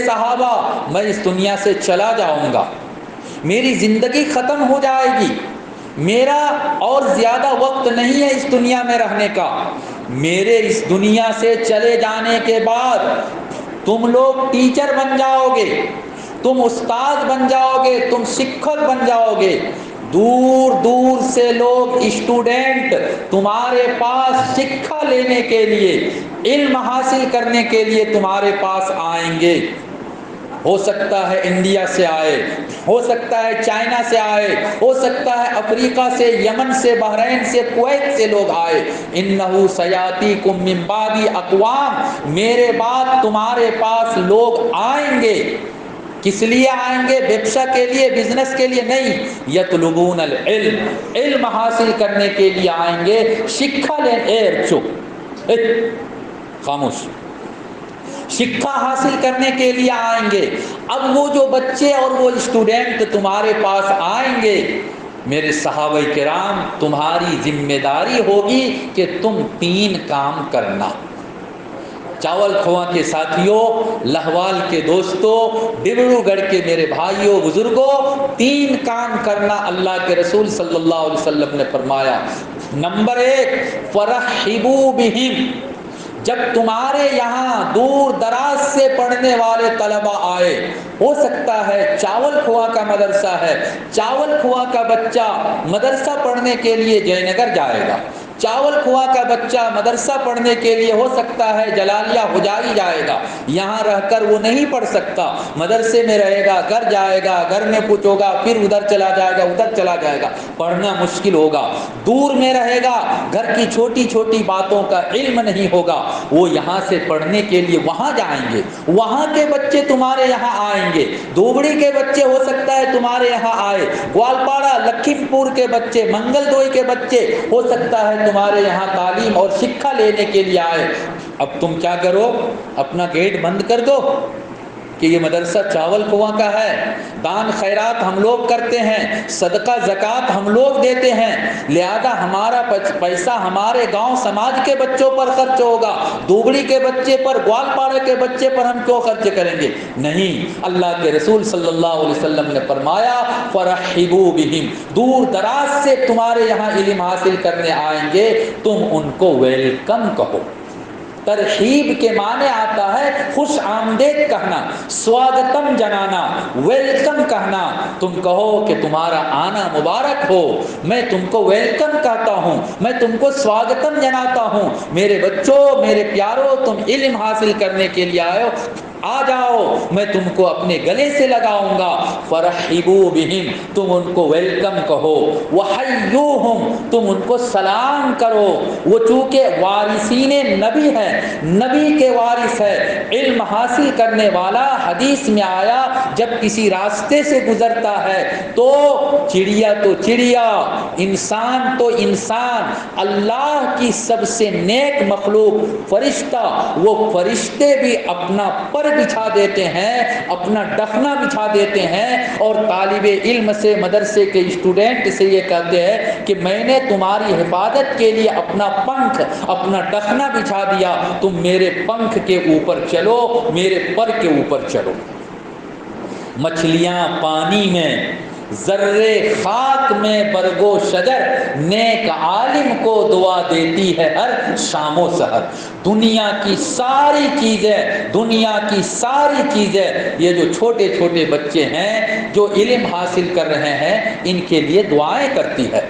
صحابہ، میں اس دنیا سے چلا جاؤں گا، میری زندگی ختم ہو جائے گی، میرا اور زیادہ وقت نہیں ہے اس دنیا میں رہنے کا، میرے اس دنیا سے چلے جانے کے بعد تم لوگ ٹیچر بن جاؤ گے، تم استاد بن جاؤ گے، تم شکھک بن جاؤ گے، دور دور سے لوگ اسٹوڈنٹ تمہارے پاس شکھا لینے کے لیے، علم حاصل کرنے کے لیے تمہارے پاس آئیں گے۔ ہو سکتا ہے انڈیا سے آئے، ہو سکتا ہے چائنا سے آئے، ہو سکتا ہے افریقہ سے، یمن سے، بحرین سے، کویت سے لوگ آئے۔ انہو سیاتیکم من بعدی اقوام، میرے بعد تمہارے پاس لوگ آئیں گے، کس لیے آئیں گے؟ ویبسا کے لیے، بزنس کے لیے نہیں، یطلبون العلم، علم حاصل کرنے کے لیے آئیں گے، شکھا خاموش، شکھا حاصل کرنے کے لیے آئیں گے۔ اب وہ جو بچے اور وہ اسٹوڈنٹ تمہارے پاس آئیں گے، میرے صحابہ کرام تمہاری ذمہ داری ہوگی کہ تم 3 کام کرنا۔ چاول کھواں کے ساتھیوں، لاہور کے دوستوں، ڈبروگڑھ کے میرے بھائیوں، بزرگوں، 3 کام کرنا اللہ کے رسول صلی اللہ علیہ وسلم نے فرمایا۔ نمبر 1، فرحبوا بہم، جب تمہارے یہاں دور دراز سے پڑھنے والے طلبہ آئے، ہو سکتا ہے چاول کھواں کا مدرسہ ہے، چاول کھواں کا بچہ مدرسہ پڑھنے کے لیے جے نگر جائے گا، چاول کھواں کا بچہ مدرسہ پڑھنے کے لیے ہو سکتا ہے جلالیہ حجاری جائے گا، یہاں رہ کر وہ نہیں پڑھ سکتا، مدرسے میں رہے گا، گھر جائے گا، گھر میں کچھ ہوگا، پھر ادھر چلا جائے گا، ادھر چلا جائے گا، پڑھنا مشکل ہوگا، دور میں رہے گا، گھر کی چھوٹی چھوٹی باتوں کا علم نہیں ہوگا، وہ یہاں سے پڑھنے کے لیے وہاں جائیں گے، وہاں کے بچے تمہارے یہاں آئیں گے، دوبڑی کے بچے ہو سکتا ہے تمہارے یہاں آئے، گوالپاڑا، لکھیم پور کے بچے، منگل دوئی کے بچے ہو سکتا ہے تمہارے یہاں تعلیم اور شکھا لینے کے لیے آئے۔ اب تم کیا کرو؟ اپنا گیٹ بند کر دو کہ یہ مدرسہ چاول کھواں کا ہے، دان خیرات ہم لوگ کرتے ہیں، صدقہ زکوٰۃ ہم لوگ دیتے ہیں، لہذا ہمارا پیسہ ہمارے گاؤں سماج کے بچوں پر خرچ ہوگا، دوبڑی کے بچے پر، گوالپاڑا کے بچے پر ہم کیوں خرچ کریں گے؟ نہیں، اللہ کے رسول صلی اللہ علیہ وسلم نے فرمایا فرحبوا بہم، دور دراز سے تمہارے یہاں علم حاصل کرنے آئیں گے، تم ان کو ویلکم کہو۔ ترحیب کے معنی آتا ہے خوش آمدید کہنا، سواگتم جنانا، ویلکم کہنا، تم کہو کہ تمہارا آنا مبارک ہو، میں تم کو ویلکم کہتا ہوں، میں تم کو سواگتم جناتا ہوں، میرے بچوں، میرے پیاروں، تم علم حاصل کرنے کے لیے آئے ہو، آ جاؤ، میں تم کو اپنے گلے سے لگاؤں گا۔ فرحبوا بہم، تم ان کو ویلکم کہو، وحیوہم، تم ان کو سلام کرو، وہ چونکہ وارثین نبی ہے، نبی کے وارث ہے، علم حاصل کرنے والا، حدیث میں آیا جب کسی راستے سے گزرتا ہے تو چڑیا تو چڑیا، انسان تو انسان، اللہ کی سب سے نیک مخلوق فرشتہ، وہ فرشتے بھی اپنا پر بچھا دیتے ہیں، اپنا ڈفنا بچھا دیتے ہیں، اور طالب علم سے، مدرسے کے اسٹوڈنٹ سے یہ کہتے ہیں کہ میں نے تمہاری حفاظت کے لیے اپنا پنکھ، اپنا ڈفنا بچھا دیا، تم میرے پنکھ کے اوپر چلو، میرے پر کے اوپر چلو۔ مچھلیاں پانی میں، ذرے خاک میں برگو شجر، نیک عالم کو دعا دیتی ہے ہر شام و سحر۔ دنیا کی ساری چیزیں، دنیا کی ساری چیزیں، یہ جو چھوٹے چھوٹے بچے ہیں جو علم حاصل کر رہے ہیں، ان کے لیے دعائیں کرتی ہے۔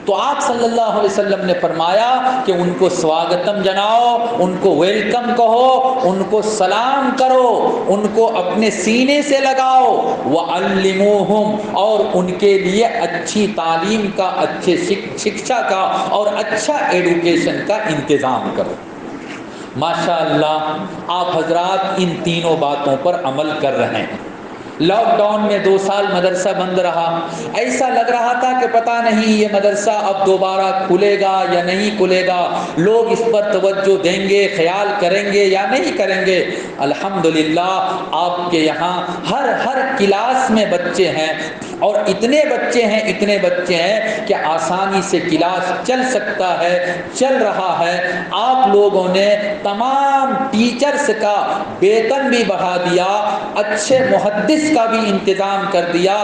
تو آپ صلی اللہ علیہ وسلم نے فرمایا کہ ان کو سواگتم جناؤ، ان کو ویلکم کہو، ان کو سلام کرو، ان کو اپنے سینے سے لگاؤ، وعلموہم، اور ان کے لیے اچھی تعلیم کا، اچھے شکشا کا اور اچھا ایڈوکیشن کا انتظام کرو۔ ماشاءاللہ آپ حضرات ان تینوں باتوں پر عمل کر رہے ہیں۔ لاک ڈاؤن میں 2 سال مدرسہ بند رہا، ایسا لگ رہا تھا کہ پتہ نہیں یہ مدرسہ اب دوبارہ کھلے گا یا نہیں کھلے گا، لوگ اس پر توجہ دیں گے، خیال کریں گے یا نہیں کریں گے۔ الحمدللہ آپ کے یہاں ہر کلاس میں بچے ہیں، اور اتنے بچے ہیں کہ آسانی سے کلاس چل سکتا ہے، چل رہا ہے۔ آپ لوگوں نے تمام ٹیچرز کا ویتن بھی بڑھا دیا، اچھے محدث کا بھی انتظام کر دیا،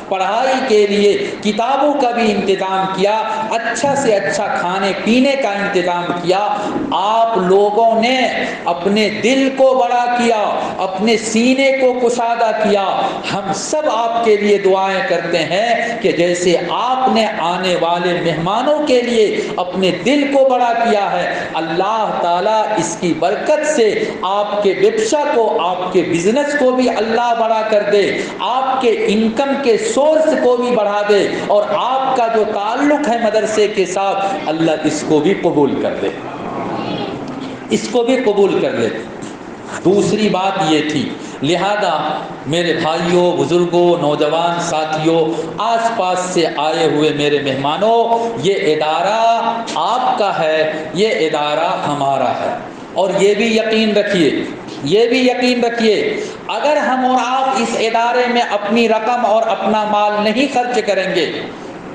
پڑھائی کے لیے کتابوں کا بھی انتظام کیا، اچھا سے اچھا کھانے پینے کا انتظام کیا۔ آپ لوگوں نے اپنے دل کو بڑا کیا، اپنے سینے کو کشادہ کیا۔ ہم سب آپ کے لیے دعائیں کرتے ہیں کہ جیسے آپ نے آنے والے مہمانوں کے لیے اپنے دل کو بڑا کیا ہے، اللہ تعالیٰ اس کی برکت سے آپ کے ویبسا کو، آپ کے بزنس کو بھی اللہ بڑا کر دے، آپ کے انکم کے سورس کو بھی بڑھا دے، اور آپ کا جو تعلق ہے مدرسے کے ساتھ، اللہ اس کو بھی قبول کر دے، اس کو بھی قبول کر لے۔ دوسری بات یہ تھی، لہذا میرے بھائیوں، بزرگوں، نوجوان ساتھیوں، آس پاس سے آئے ہوئے میرے مہمانوں، یہ ادارہ آپ کا ہے، یہ ادارہ ہمارا ہے، اور یہ بھی یقین رکھیے اگر ہم اور آپ اس ادارے میں اپنی رقم اور اپنا مال نہیں خرچ کریں گے،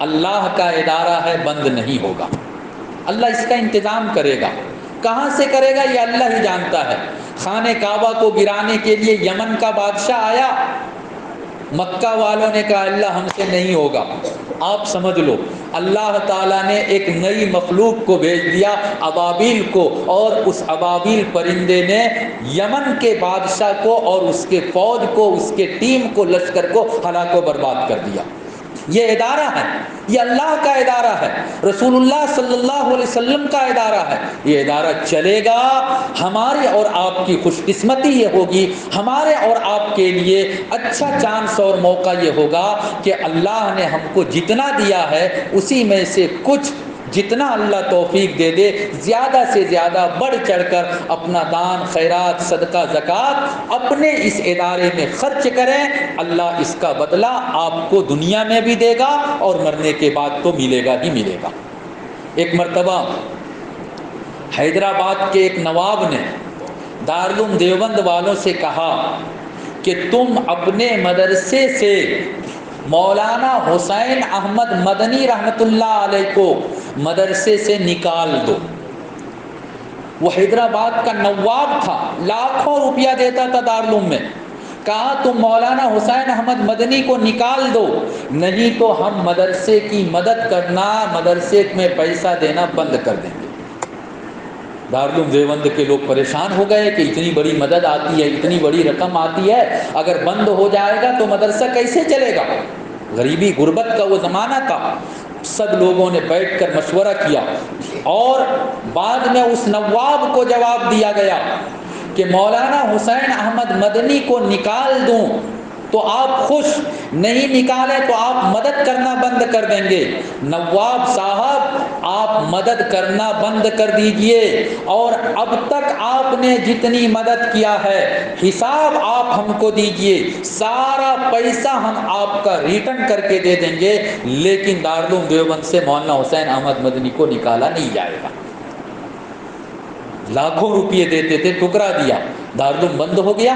اللہ کا ادارہ ہے، بند نہیں ہوگا۔ اللہ اس کا انتظام کرے گا، کہاں سے کرے گا یہ اللہ ہی جانتا ہے۔ خانہ کعبہ کو گرانے کے لیے یمن کا بادشاہ آیا، مکہ والوں نے کہا اللہ ہم سے نہیں ہوگا۔ آپ سمجھ لو اللہ تعالیٰ نے ایک نئی مخلوق کو بھیج دیا، ابابیل کو، اور اس ابابیل پرندے نے یمن کے بادشاہ کو اور اس کے فوج کو، اس کے ٹیم کو، لشکر کو ہلاک و برباد کر دیا۔ یہ ادارہ ہے، یہ اللہ کا ادارہ ہے، رسول اللہ صلی اللہ علیہ وسلم کا ادارہ ہے۔ یہ ادارہ چلے گا، ہماری اور آپ کی خوش قسمتی یہ ہوگی، ہمارے اور آپ کے لیے اچھا چانس اور موقع یہ ہوگا کہ اللہ نے ہم کو جتنا دیا ہے اسی میں سے کچھ، جتنا اللہ توفیق دے دے، زیادہ سے زیادہ بڑھ چڑھ کر اپنا دان، خیرات، صدقہ، زکوٰۃ اپنے اس ادارے میں خرچ کریں۔ اللہ اس کا بدلہ آپ کو دنیا میں بھی دے گا اور مرنے کے بعد تو ملے گا ہی ملے گا۔ ایک مرتبہ حیدرآباد کے ایک نواب نے دارالعلوم دیوبند والوں سے کہا کہ تم اپنے مدرسے سے مولانا حسین احمد مدنی رحمۃ اللہ علیہ کو مدرسے سے نکال دو۔ وہ حیدرآباد کا نواب تھا، لاکھوں روپیہ دیتا تھا دارالعلوم میں۔ کہا تم مولانا حسین احمد مدنی کو نکال دو، نہیں تو ہم مدرسے کی مدد کرنا، مدرسے میں پیسہ دینا بند کر دیں گے۔ دارالعلوم دیوبند کے لوگ پریشان ہو گئے کہ اتنی بڑی مدد آتی ہے، اتنی بڑی رقم آتی ہے، اگر بند ہو جائے گا تو مدرسہ کیسے چلے گا؟ غریبی غربت کا وہ زمانہ تھا۔ سب لوگوں نے بیٹھ کر مشورہ کیا، اور بعد میں اس نواب کو جواب دیا گیا کہ مولانا حسین احمد مدنی کو نکال دوں تو آپ خوش، نہیں نکالیں تو آپ مدد کرنا بند کر دیں گے۔ نواب صاحب آپ مدد کرنا بند کر دیجئے، اور اب تک آپ نے جتنی مدد کیا ہے حساب آپ ہم کو دیجئے، سارا پیسہ ہم آپ کا ریٹرن کر کے دے دیں گے، لیکن دارالعلوم دیوبند سے مولانا حسین احمد مدنی کو نکالا نہیں جائے گا۔ لاکھوں روپیے دیتے تھے، ٹکرا دیا۔ دارالعلوم بند ہو گیا؟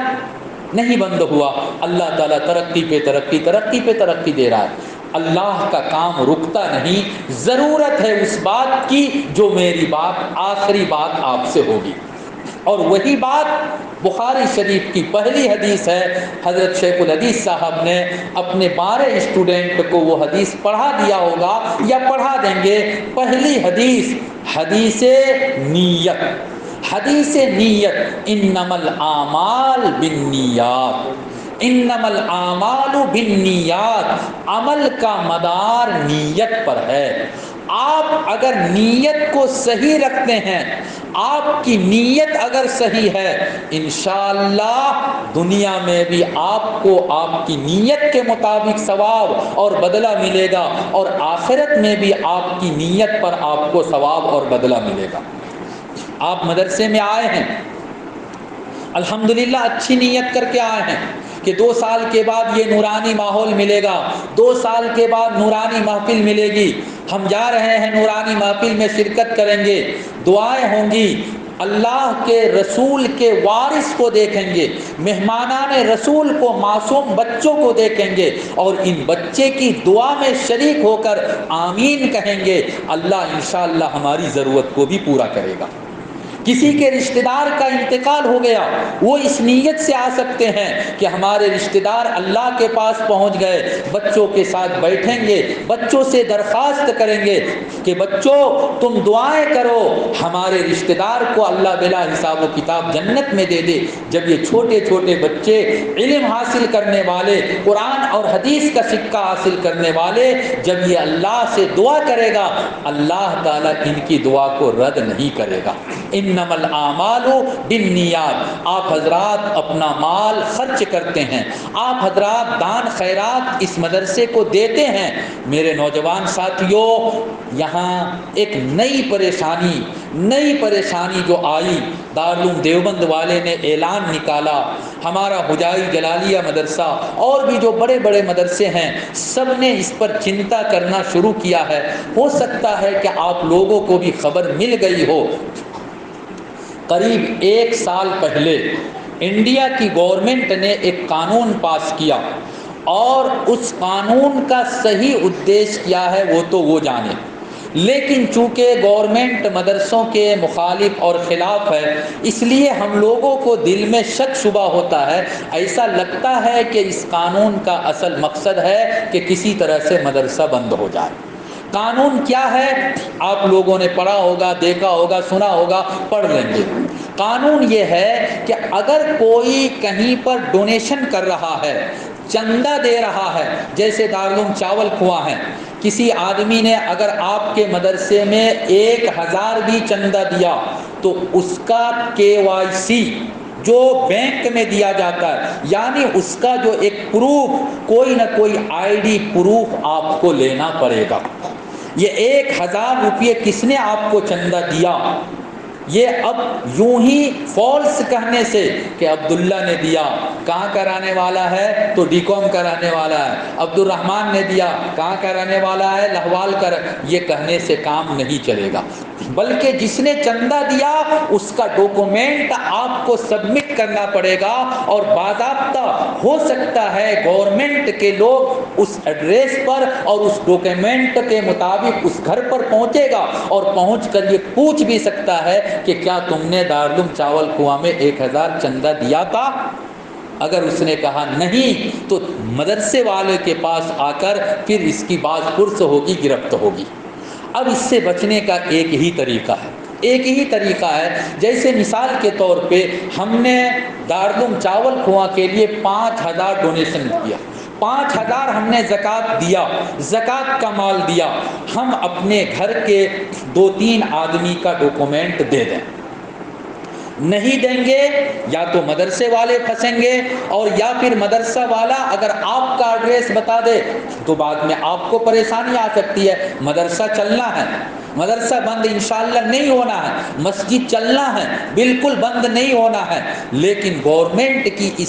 نہیں بند ہوا، اللہ تعالیٰ ترقی پہ ترقی، ترقی پہ ترقی دے رہا ہے۔ اللہ کا کام رکتا نہیں، ضرورت ہے اس بات کی جو میری بات آخری بات آپ سے ہوگی۔ اور وہی بات بخاری شریف کی پہلی حدیث ہے۔ حضرت شیخ الحدیث صاحب نے اپنے 12 اسٹوڈنٹ کو وہ حدیث پڑھا دیا ہوگا یا پڑھا دیں گے۔ پہلی حدیث، حدیث نیت، حدیث نیت، انما الاعمال بالنیات، انما الاعمال بالنیات، عمل کا مدار نیت پر ہے۔ آپ اگر نیت کو صحیح رکھتے ہیں، آپ کی نیت اگر صحیح ہے، انشاءاللہ دنیا میں بھی آپ کو آپ کی نیت کے مطابق ثواب اور بدلہ ملے گا، اور آخرت میں بھی آپ کی نیت پر آپ کو ثواب اور بدلہ ملے گا۔ آپ مدرسے میں آئے ہیں، الحمدللہ اچھی نیت کر کے آئے ہیں کہ 2 سال کے بعد یہ نورانی ماحول ملے گا، 2 سال کے بعد نورانی محفل ملے گی، ہم جا رہے ہیں نورانی محفل میں شرکت کریں گے، دعائیں ہوں گی، اللہ کے رسول کے وارث کو دیکھیں گے، مہمانان رسول کو، معصوم بچوں کو دیکھیں گے، اور ان بچے کی دعا میں شریک ہو کر آمین کہیں گے، اللہ انشاءاللہ ہماری ضرورت کو بھی پورا کرے گا۔ کسی کے رشتہ دار کا انتقال ہو گیا، وہ اس نیت سے آ سکتے ہیں کہ ہمارے رشتہ دار اللہ کے پاس پہنچ گئے، بچوں کے ساتھ بیٹھیں گے، بچوں سے درخواست کریں گے کہ بچوں تم دعائیں کرو ہمارے رشتہ دار کو اللہ بلا حساب و کتاب جنت میں دے دے۔ جب یہ چھوٹے چھوٹے بچے علم حاصل کرنے والے، قرآن اور حدیث کا سکہ حاصل کرنے والے، جب یہ اللہ سے دعا کرے گا، اللہ تعالیٰ ان کی دعا کو رد نہیں کرے گا۔ انما الاعمال بالنیات، آپ حضرات اپنا مال خرچ کرتے ہیں، آپ حضرات دان خیرات اس مدرسے کو دیتے ہیں۔ میرے نوجوان ساتھیوں، یہاں ایک نئی پریشانی جو آئی، دارالعلوم دیوبند والے نے اعلان نکالا، ہمارا حجائی جلالیہ مدرسہ اور بھی جو بڑے بڑے مدرسے ہیں، سب نے اس پر چنتا کرنا شروع کیا ہے۔ ہو سکتا ہے کہ آپ لوگوں کو بھی خبر مل گئی ہو، قریب 1 سال پہلے انڈیا کی گورنمنٹ نے ایک قانون پاس کیا، اور اس قانون کا صحیح ادیش کیا ہے وہ تو وہ جانے، لیکن چونکہ گورنمنٹ مدرسوں کے مخالف اور خلاف ہے، اس لیے ہم لوگوں کو دل میں شک شبہ ہوتا ہے، ایسا لگتا ہے کہ اس قانون کا اصل مقصد ہے کہ کسی طرح سے مدرسہ بند ہو جائے۔ قانون کیا ہے آپ لوگوں نے پڑھا ہوگا، دیکھا ہوگا، سنا ہوگا، پڑھ لیں گے۔ قانون یہ ہے کہ اگر کوئی کہیں پر ڈونیشن کر رہا ہے، چندہ دے رہا ہے، جیسے دارالعلوم چاول کھوا ہیں، کسی آدمی نے اگر آپ کے مدرسے میں 1000 بھی چندہ دیا تو اس کا KYC جو بینک میں دیا جاتا ہے، یعنی اس کا جو ایک پروف، کوئی نہ کوئی ID پروف آپ کو لینا پڑے گا۔ یہ 1000 روپے کس نے آپ کو چندہ دیا، یہ اب یوں ہی فالس کہنے سے کہ عبداللہ نے دیا، کہاں کا رہنے والا ہے تو ڈیکوم کا رہنے والا ہے، عبد الرحمن نے دیا، کہاں کا رہنے والا ہے لاہوال کا، یہ کہنے سے کام نہیں چلے گا، بلکہ جس نے چندہ دیا اس کا ڈاکومنٹ آپ کو سبمٹ کرنا پڑے گا، اور باضابطہ ہو سکتا ہے گورنمنٹ کے لوگ اس ایڈریس پر اور اس ڈاکومنٹ کے مطابق اس گھر پر پہنچے گا، اور پہنچ کر یہ پوچھ بھی سکتا ہے کہ کیا تم نے دارالعلوم چاول کھوا میں 1000 چندہ دیا تھا؟ اگر اس نے کہا نہیں تو مدرسے والے کے پاس آ کر پھر اس کی باز پرس ہوگی، گرفت ہوگی۔ اب اس سے بچنے کا ایک ہی طریقہ ہے، جیسے مثال کے طور پہ ہم نے دارالعلوم چاول کھوا کے لیے 5000 ڈونیشن کیا، 5000 ہم نے زکوٰۃ دیا، زکوٰۃ کا مال دیا، ہم اپنے گھر کے 2-3 آدمی کا ڈاکومنٹ دے دیں، نہیں دیں گے یا تو مدرسے والے پھنسیں گے، اور یا پھر مدرسہ والا اگر آپ کا ایڈریس بتا دے تو بعد میں آپ کو پریشانی آ سکتی ہے، مدرسہ چلنا ہے۔ مدرسہ بند انشاءاللہ نہیں ہونا ہے، مسجد چلنا ہے، بالکل بند نہیں ہونا ہے، لیکن گورنمنٹ کی اس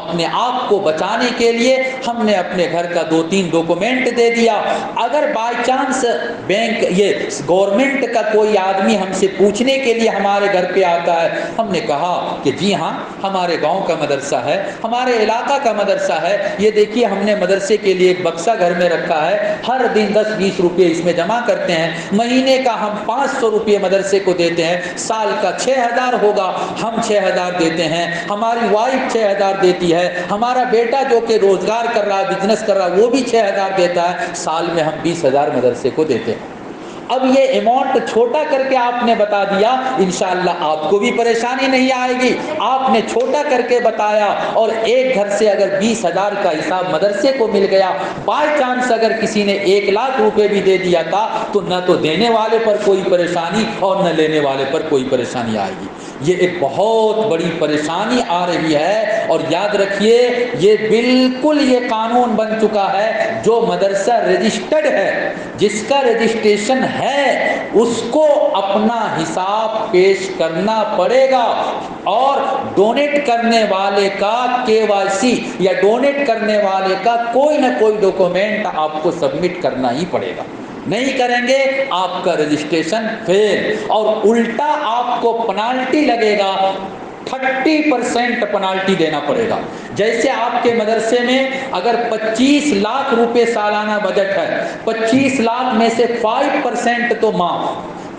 اپنے آپ کو بچانے کے لیے ہم نے اپنے گھر کا 2-3 ڈاکومنٹ دے دیا۔ اگر بائی چانس بینک یہ گورنمنٹ کا کوئی آدمی ہم سے پوچھنے کے لیے ہمارے گھر پہ آتا ہے، ہم نے کہا کہ جی ہاں ہمارے گاؤں کا مدرسہ ہے، ہمارے علاقہ کا مدرسہ ہے، یہ دیکھیے ہم نے مدرسے کے لیے ایک بکسہ گھر میں رکھا ہے، ہر دن 10-20 روپے اس میں جمع کرتے ہیں، مہینے کا ہم 500 روپے مدرسے کو دیتے ہیں، سال کا 6000 ہوگا، ہم 6000 دیتے ہیں، ہماری وائف 6000 دیتی ہے، ہمارا بیٹا جو کہ روزگار کر رہا ہے، بزنس کر رہا ہے، وہ بھی 6000 دیتا ہے، سال میں ہم 20,000 مدرسے کو دیتے ہیں۔ اب یہ اماؤنٹ چھوٹا کر کے آپ نے بتا دیا، انشاءاللہ آپ کو بھی پریشانی نہیں آئے گی، آپ نے چھوٹا کر کے بتایا، اور ایک گھر سے اگر 20,000 کا حساب مدرسے کو مل گیا، بائی چانس اگر کسی نے 1,00,000 روپے بھی دے دیا تھا تو نہ تو دینے والے پر کوئی پریشانی اور نہ لینے والے پر کوئی پریشانی آئے گی۔ یہ ایک بہت بڑی پریشانی آ رہی ہے، اور یاد رکھیے یہ بالکل یہ قانون بن چکا ہے، جو مدرسہ رجسٹرڈ ہے، جس کا رجسٹریشن ہے، اس کو اپنا حساب پیش کرنا پڑے گا، اور ڈونیٹ کرنے والے کا KYC یا ڈونیٹ کرنے والے کا کوئی نہ کوئی ڈاکومنٹ آپ کو سبمٹ کرنا ہی پڑے گا، نہیں کریں گے آپ کا رجسٹریشن فیل، اور الٹا آپ کو پنالٹی لگے گا، 30% پنالٹی دینا پڑے گا۔ جیسے آپ کے مدرسے میں اگر 25 لاکھ روپے سالانہ بجٹ ہے، 25 لاکھ میں سے 5% تو معاف،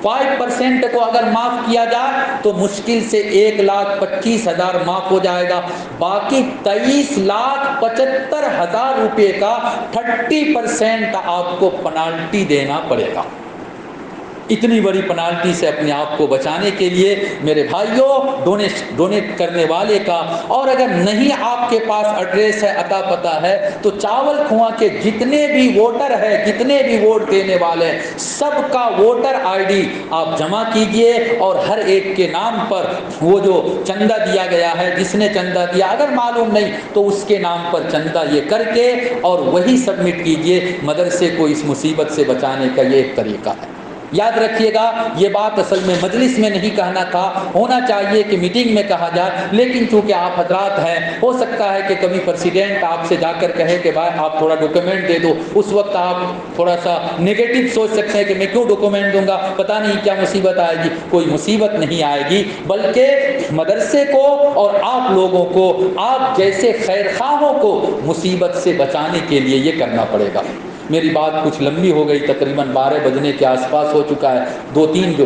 5% کو اگر معاف کیا جائے تو مشکل سے 1,25,000 معاف ہو جائے گا، باقی 23,75,000 روپے کا 30% آپ کو پنالٹی دینا پڑے گا۔ اتنی بڑی پنالٹی سے اپنے آپ کو بچانے کے لیے میرے بھائیوں، ڈونیٹ کرنے والے کا، اور اگر نہیں آپ کے پاس ایڈریس ہے، عطا پتہ ہے، تو چاول کنواں کے جتنے بھی ووٹر ہیں، جتنے بھی ووٹ دینے والے ہیں، سب کا ووٹر ID آپ جمع کیجئے، اور ہر ایک کے نام پر وہ جو چندہ دیا گیا ہے، جس نے چندہ دیا، اگر معلوم نہیں تو اس کے نام پر چندہ یہ کر کے اور وہی سبمٹ کیجئے۔ مدرسے کو اس مصیبت سے بچانے کا یہ ایک طریقہ ہے۔ یاد رکھیے گا، یہ بات اصل میں مجلس میں نہیں کہنا تھا، ہونا چاہیے کہ میٹنگ میں کہا جائے، لیکن چونکہ آپ حضرات ہیں، ہو سکتا ہے کہ کبھی پریزیڈنٹ آپ سے جا کر کہے کہ بھائی آپ تھوڑا ڈاکومنٹ دے دو، اس وقت آپ تھوڑا سا نیگیٹو سوچ سکتے ہیں کہ میں کیوں ڈاکومنٹ دوں گا، پتہ نہیں کیا مصیبت آئے گی۔ کوئی مصیبت نہیں آئے گی، بلکہ مدرسے کو اور آپ لوگوں کو، آپ جیسے خیر خواہوں کو مصیبت سے بچانے کے لیے یہ کرنا پڑے گا۔ میری بات کچھ لمبی ہو گئی، تقریباً 12 بجنے کے آس پاس ہو چکا ہے، 2-3 جو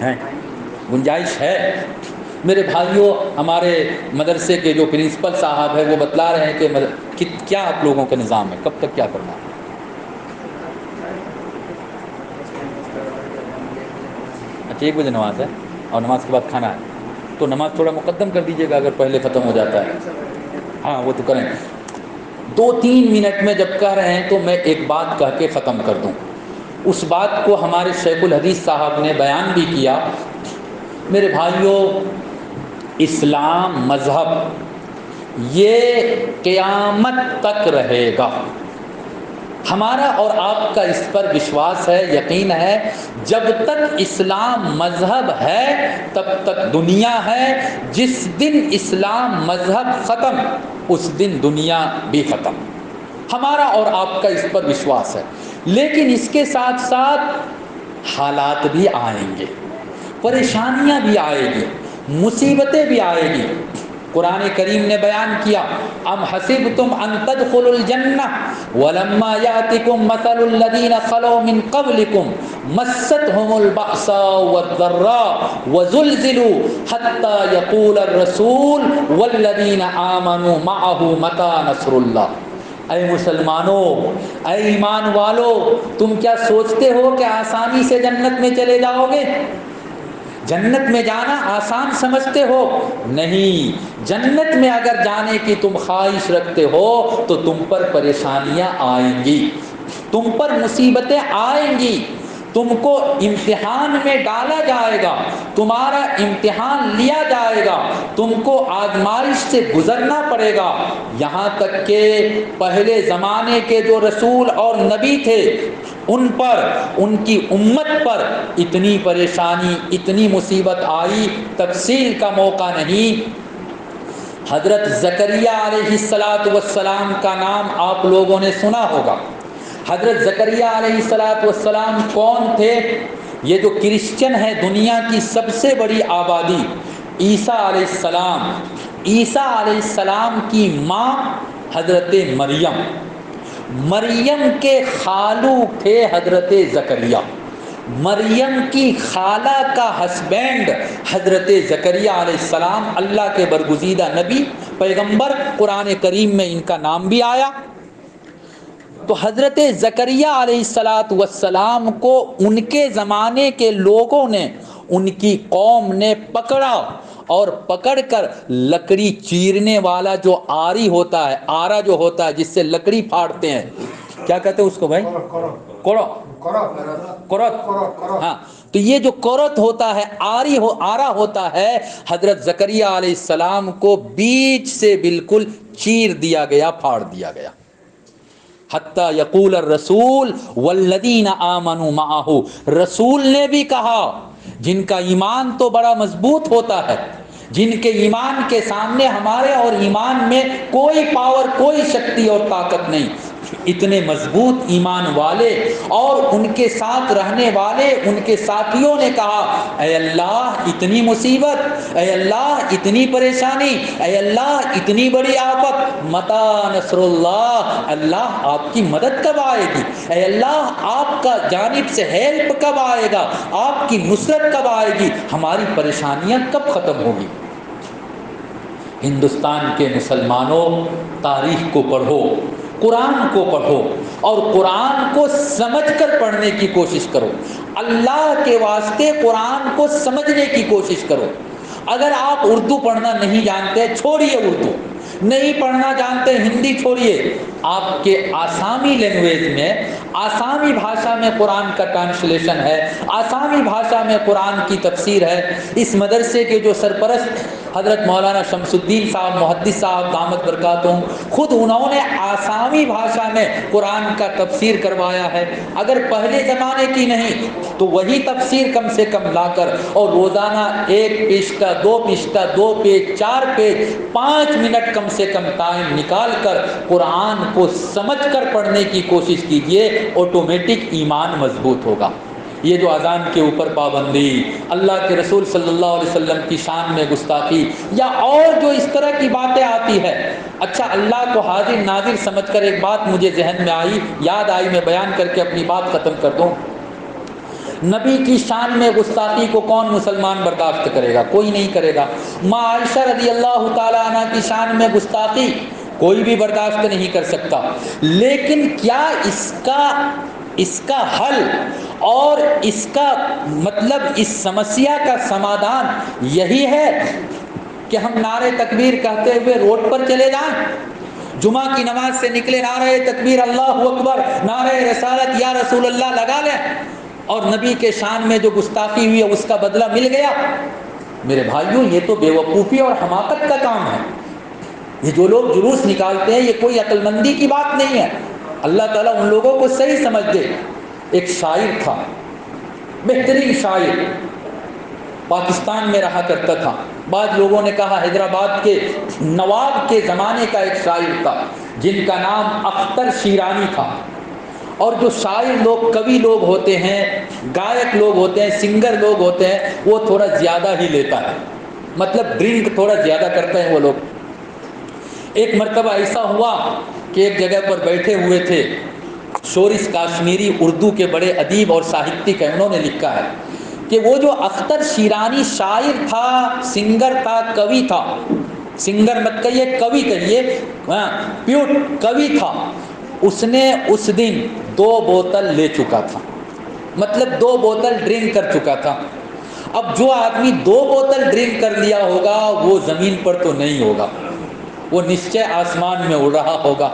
ہیں گنجائش ہے۔ میرے بھائیوں، ہمارے مدرسے کے جو پرنسپل صاحب ہیں وہ بتلا رہے ہیں کہ کیا آپ لوگوں کا نظام ہے، کب تک کیا کرنا ہے؟ اچھا 1 بجے نماز ہے، اور نماز کے بعد کھانا ہے، تو نماز تھوڑا مقدم کر دیجیے گا اگر پہلے ختم ہو جاتا ہے۔ ہاں وہ تو کریں، 2-3 منٹ میں جب کہہ رہے ہیں تو میں ایک بات کہہ کے ختم کر دوں۔ اس بات کو ہمارے شیخ الحدیث صاحب نے بیان بھی کیا۔ میرے بھائیوں، اسلام مذہب یہ قیامت تک رہے گا، ہمارا اور آپ کا اس پر وشواس ہے، یقین ہے۔ جب تک اسلام مذہب ہے تب تک دنیا ہے، جس دن اسلام مذہب ختم اس دن دنیا بھی ختم، ہمارا اور آپ کا اس پر وشواس ہے۔ لیکن اس کے ساتھ ساتھ حالات بھی آئیں گے، پریشانیاں بھی آئیں گی، مصیبتیں بھی آئیں گی۔ قرآن کریم نے بیان کیا، ام حسبتم ان تدخلوا الجنہ ولما یاتکم مثل الذین خلوا من قبلکم مستهم البأساء والضراء وزلزلوا حتى یقول الرسول والذین آمنوا معه متى نصر اللہ۔ اے مسلمانوں، اے ایمان والو، تم کیا سوچتے ہو کہ آسانی سے جنت میں چلے جاؤ گے؟ جنت میں جانا آسان سمجھتے ہو؟ نہیں، جنت میں اگر جانے کی تم خواہش رکھتے ہو تو تم پر پریشانیاں آئیں گی، تم پر مصیبتیں آئیں گی، تم کو امتحان میں ڈالا جائے گا، تمہارا امتحان لیا جائے گا، تم کو آزمائش سے گزرنا پڑے گا۔ یہاں تک کہ پہلے زمانے کے جو رسول اور نبی تھے ان پر، ان کی امت پر اتنی پریشانی، اتنی مصیبت آئی، تفصیل کا موقع نہیں۔ حضرت زکریہ علیہ السلام کا نام آپ لوگوں نے سنا ہوگا۔ حضرت زکریہ علیہ السلام کون تھے؟ یہ جو کرسچن ہے دنیا کی سب سے بڑی آبادی، عیسیٰ علیہ السلام، عیسیٰ علیہ السلام کی ماں حضرت مریم، مریم کے خالو تھے حضرت زکریہ، مریم کی خالہ کا ہسبینڈ حضرت زکریہ علیہ السلام، اللہ کے برگزیدہ نبی پیغمبر، قرآن کریم میں ان کا نام بھی آیا۔ تو حضرت زکریہ علیہ السلام کو ان کے زمانے کے لوگوں نے، ان کی قوم نے پکڑا، اور پکڑ کر لکڑی چیرنے والا جو آری ہوتا ہے، آرا جو ہوتا ہے جس سے لکڑی پھاڑتے ہیں، کیا کہتے ہیں اس کو بھائی؟ کرت۔ ہاں، تو یہ جو کرت ہوتا ہے، آرا ہوتا ہے، حضرت زکریہ علیہ السلام کو بیچ سے بالکل چیر دیا گیا، پھاڑ دیا گیا۔ حتی یقول الرسول والذین آمنوا معہ، رسول نے بھی کہا، جن کا ایمان تو بڑا مضبوط ہوتا ہے، جن کے ایمان کے سامنے ہمارے اور ایمان میں کوئی پاور، کوئی شکتی اور طاقت نہیں، اتنے مضبوط ایمان والے اور ان کے ساتھ رہنے والے ان کے ساتھیوں نے کہا، اے اللہ اتنی مصیبت، اے اللہ اتنی پریشانی، اے اللہ اتنی بڑی آفت، متی نصر اللہ، اللہ آپ کی مدد کب آئے گی؟ اے اللہ آپ کا جانب سے ہیلپ کب آئے گا؟ آپ کی نصرت کب آئے گی؟ ہماری پریشانیاں کب ختم ہوگی؟ ہندوستان کے مسلمانوں، تاریخ کو پڑھو، قرآن کو پڑھو، اور قرآن کو سمجھ کر پڑھنے کی کوشش کرو، اللہ کے واسطے قرآن کو سمجھنے کی کوشش کرو۔ اگر آپ اردو پڑھنا نہیں جانتے، چھوڑیے اردو، نہیں پڑھنا جانتے ہندی چھوڑیے، آپ کے آسامی لینگویج میں، آسامی بھاشا میں قرآن کا ٹرانسلیشن ہے، آسامی بھاشا میں قرآن کی تفسیر ہے۔ اس مدرسے کے جو سرپرست حضرت مولانا شمس الدین صاحب محدث صاحب دامت برکاتہم، خود انہوں نے آسامی بھاشا میں قرآن کا تفسیر کروایا ہے۔ اگر پہلے زمانے کی نہیں تو وہی تفسیر کم سے کم لا کر، اور روزانہ 1 پرشتہ 2 پرشتہ 2 پیج 4 پیج 5 منٹ کم سے کم ٹائم نکال کر قرآن کو سمجھ کر پڑھنے کی کوشش کیجئے، آٹومیٹک ایمان مضبوط ہوگا۔ یہ جو اذان کے اوپر پابندی، اللہ کے رسول صلی اللہ علیہ وسلم کی شان میں گستاخی، یا اور جو اس طرح کی باتیں آتی ہے، اچھا اللہ کو حاضر ناظر سمجھ کر ایک بات مجھے ذہن میں آئی، یاد آئی، میں بیان کر کے اپنی بات ختم کر دوں۔ نبی کی شان میں گستاخی کو کون مسلمان برداشت کرے گا؟ کوئی نہیں کرے گا۔ ماں عائشہ رضی اللہ تعالیٰ عنہ کی شان میں گستاخی کوئی بھی برداشت نہیں کر سکتا۔ لیکن کیا اس کا حل اور اس کا مطلب، اس سمسیا کا سمادھان یہی ہے کہ ہم نعرہ تکبیر کہتے ہوئے روڈ پر چلے جائیں، جمعہ کی نماز سے نکلے نعرہ تکبیر اللہ اکبر، نعرہ رسالت یا رسول اللہ لگا لیں، اور نبی کے شان میں جو گستاخی ہوئی ہے اس کا بدلہ مل گیا؟ میرے بھائیوں، یہ تو بیوقوفی اور حماقت کا کام ہے۔ یہ جو لوگ جلوس نکالتے ہیں، یہ کوئی عقل مندی کی بات نہیں ہے۔ اللہ تعالیٰ ان لوگوں کو صحیح سمجھ دے۔ ایک شاعر تھا، بہترین شاعر، پاکستان میں رہا کرتا تھا، بعض لوگوں نے کہا حیدرآباد کے نواب کے زمانے کا ایک شاعر تھا جن کا نام اختر شیرانی تھا۔ اور جو شاعر لوگ، کوی لوگ ہوتے ہیں، گائک لوگ ہوتے ہیں، سنگر لوگ ہوتے ہیں، وہ تھوڑا زیادہ ہی لیتا ہے، مطلب ڈرنک تھوڑا زیادہ کرتے ہیں وہ لوگ۔ ایک مرتبہ ایسا ہوا کہ ایک جگہ پر بیٹھے ہوئے تھے، شورش کاشمیری اردو کے بڑے ادیب اور ساہتک ہیں، انہوں نے لکھا ہے کہ وہ جو اختر شیرانی شاعر تھا، سنگر تھا، کوی تھا، سنگر مت کہیے کوی کہیے، پیوٹ کوی تھا، اس نے اس دن 2 بوتل لے چکا تھا، مطلب 2 بوتل ڈرنک کر چکا تھا۔ اب جو آدمی 2 بوتل ڈرنک کر لیا ہوگا وہ زمین پر تو نہیں ہوگا، وہ نشچے آسمان میں اڑ رہا ہوگا۔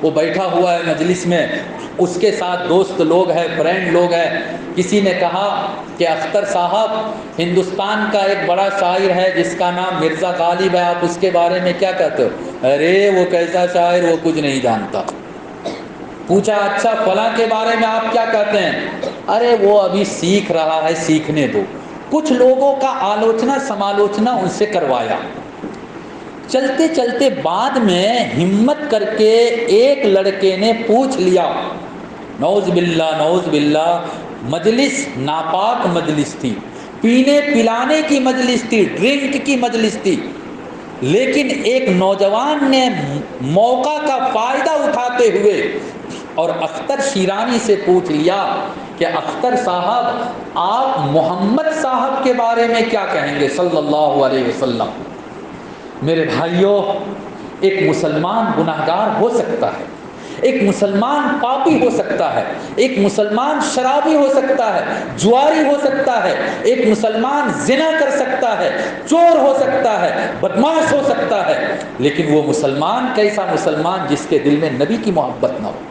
وہ بیٹھا ہوا ہے مجلس میں، اس کے ساتھ دوست لوگ ہیں، فرینڈ لوگ ہیں۔ کسی نے کہا کہ اختر صاحب، ہندوستان کا ایک بڑا شاعر ہے جس کا نام مرزا غالب ہے، آپ اس کے بارے میں کیا کہتے ہو؟ ارے وہ کیسا شاعر، وہ کچھ نہیں جانتا۔ پوچھا اچھا فلاں کے بارے میں آپ کیا کہتے ہیں؟ ارے وہ ابھی سیکھ رہا ہے، سیکھنے دو۔ کچھ لوگوں کا آلوچنا سمالوچنا ان سے کروایا۔ چلتے چلتے بعد میں ہمت کر کے ایک لڑکے نے پوچھ لیا، نعوذ باللہ نعوذ باللہ، مجلس ناپاک مجلس تھی، پینے پلانے کی مجلس تھی، ڈرنک کی مجلس تھی، لیکن ایک نوجوان نے موقع کا فائدہ اٹھاتے ہوئے اور اختر شیرانی سے پوچھ لیا کہ اختر صاحب آپ محمد صاحب کے بارے میں کیا کہیں گے صلی اللہ علیہ وسلم۔ میرے بھائیوں، ایک مسلمان گناہگار ہو سکتا ہے، ایک مسلمان پاپی ہو سکتا ہے، ایک مسلمان شرابی ہو سکتا ہے، جواری ہو سکتا ہے، ایک مسلمان زنا کر سکتا ہے، چور ہو سکتا ہے، بدماش ہو سکتا ہے، لیکن وہ مسلمان کیسا مسلمان جس کے دل میں نبی کی محبت نہ ہو۔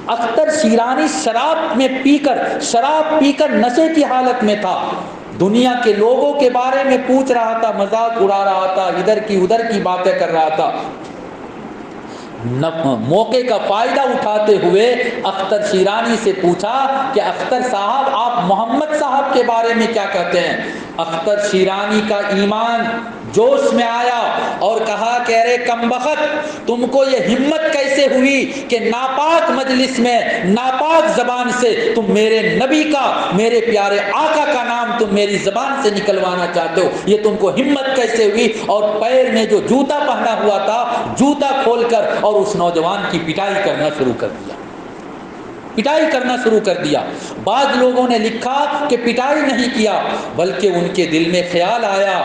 اختر شیرانی شراب پی کر نشے کی حالت میں تھا، دنیا کے لوگوں کے بارے میں پوچھ رہا تھا، مذاق اڑا رہا تھا، ادھر کی ادھر کی باتیں کر رہا تھا۔ موقع کا فائدہ اٹھاتے ہوئے اختر شیرانی سے پوچھا کہ اختر صاحب آپ محمد صاحب کے بارے میں کیا کہتے ہیں؟ اختر شیرانی کا ایمان جوش میں آیا اور کہا کہ ارے کمبخت، تم کو یہ ہمت کیسے ہوئی کہ ناپاک مجلس میں ناپاک زبان سے تم میرے نبی کا، میرے پیارے آقا کا نام تم میری زبان سے نکلوانا چاہتے ہو؟ یہ تم کو ہمت کیسے ہوئی؟ اور پیر میں جو جوتا پہنا ہوا تھا جوتا کھول کر اور اس نوجوان کی پٹائی کرنا شروع کر دیا، پٹائی کرنا شروع کر دیا۔ بعض لوگوں نے لکھا کہ پٹائی نہیں کیا، بلکہ ان کے دل میں خیال آیا،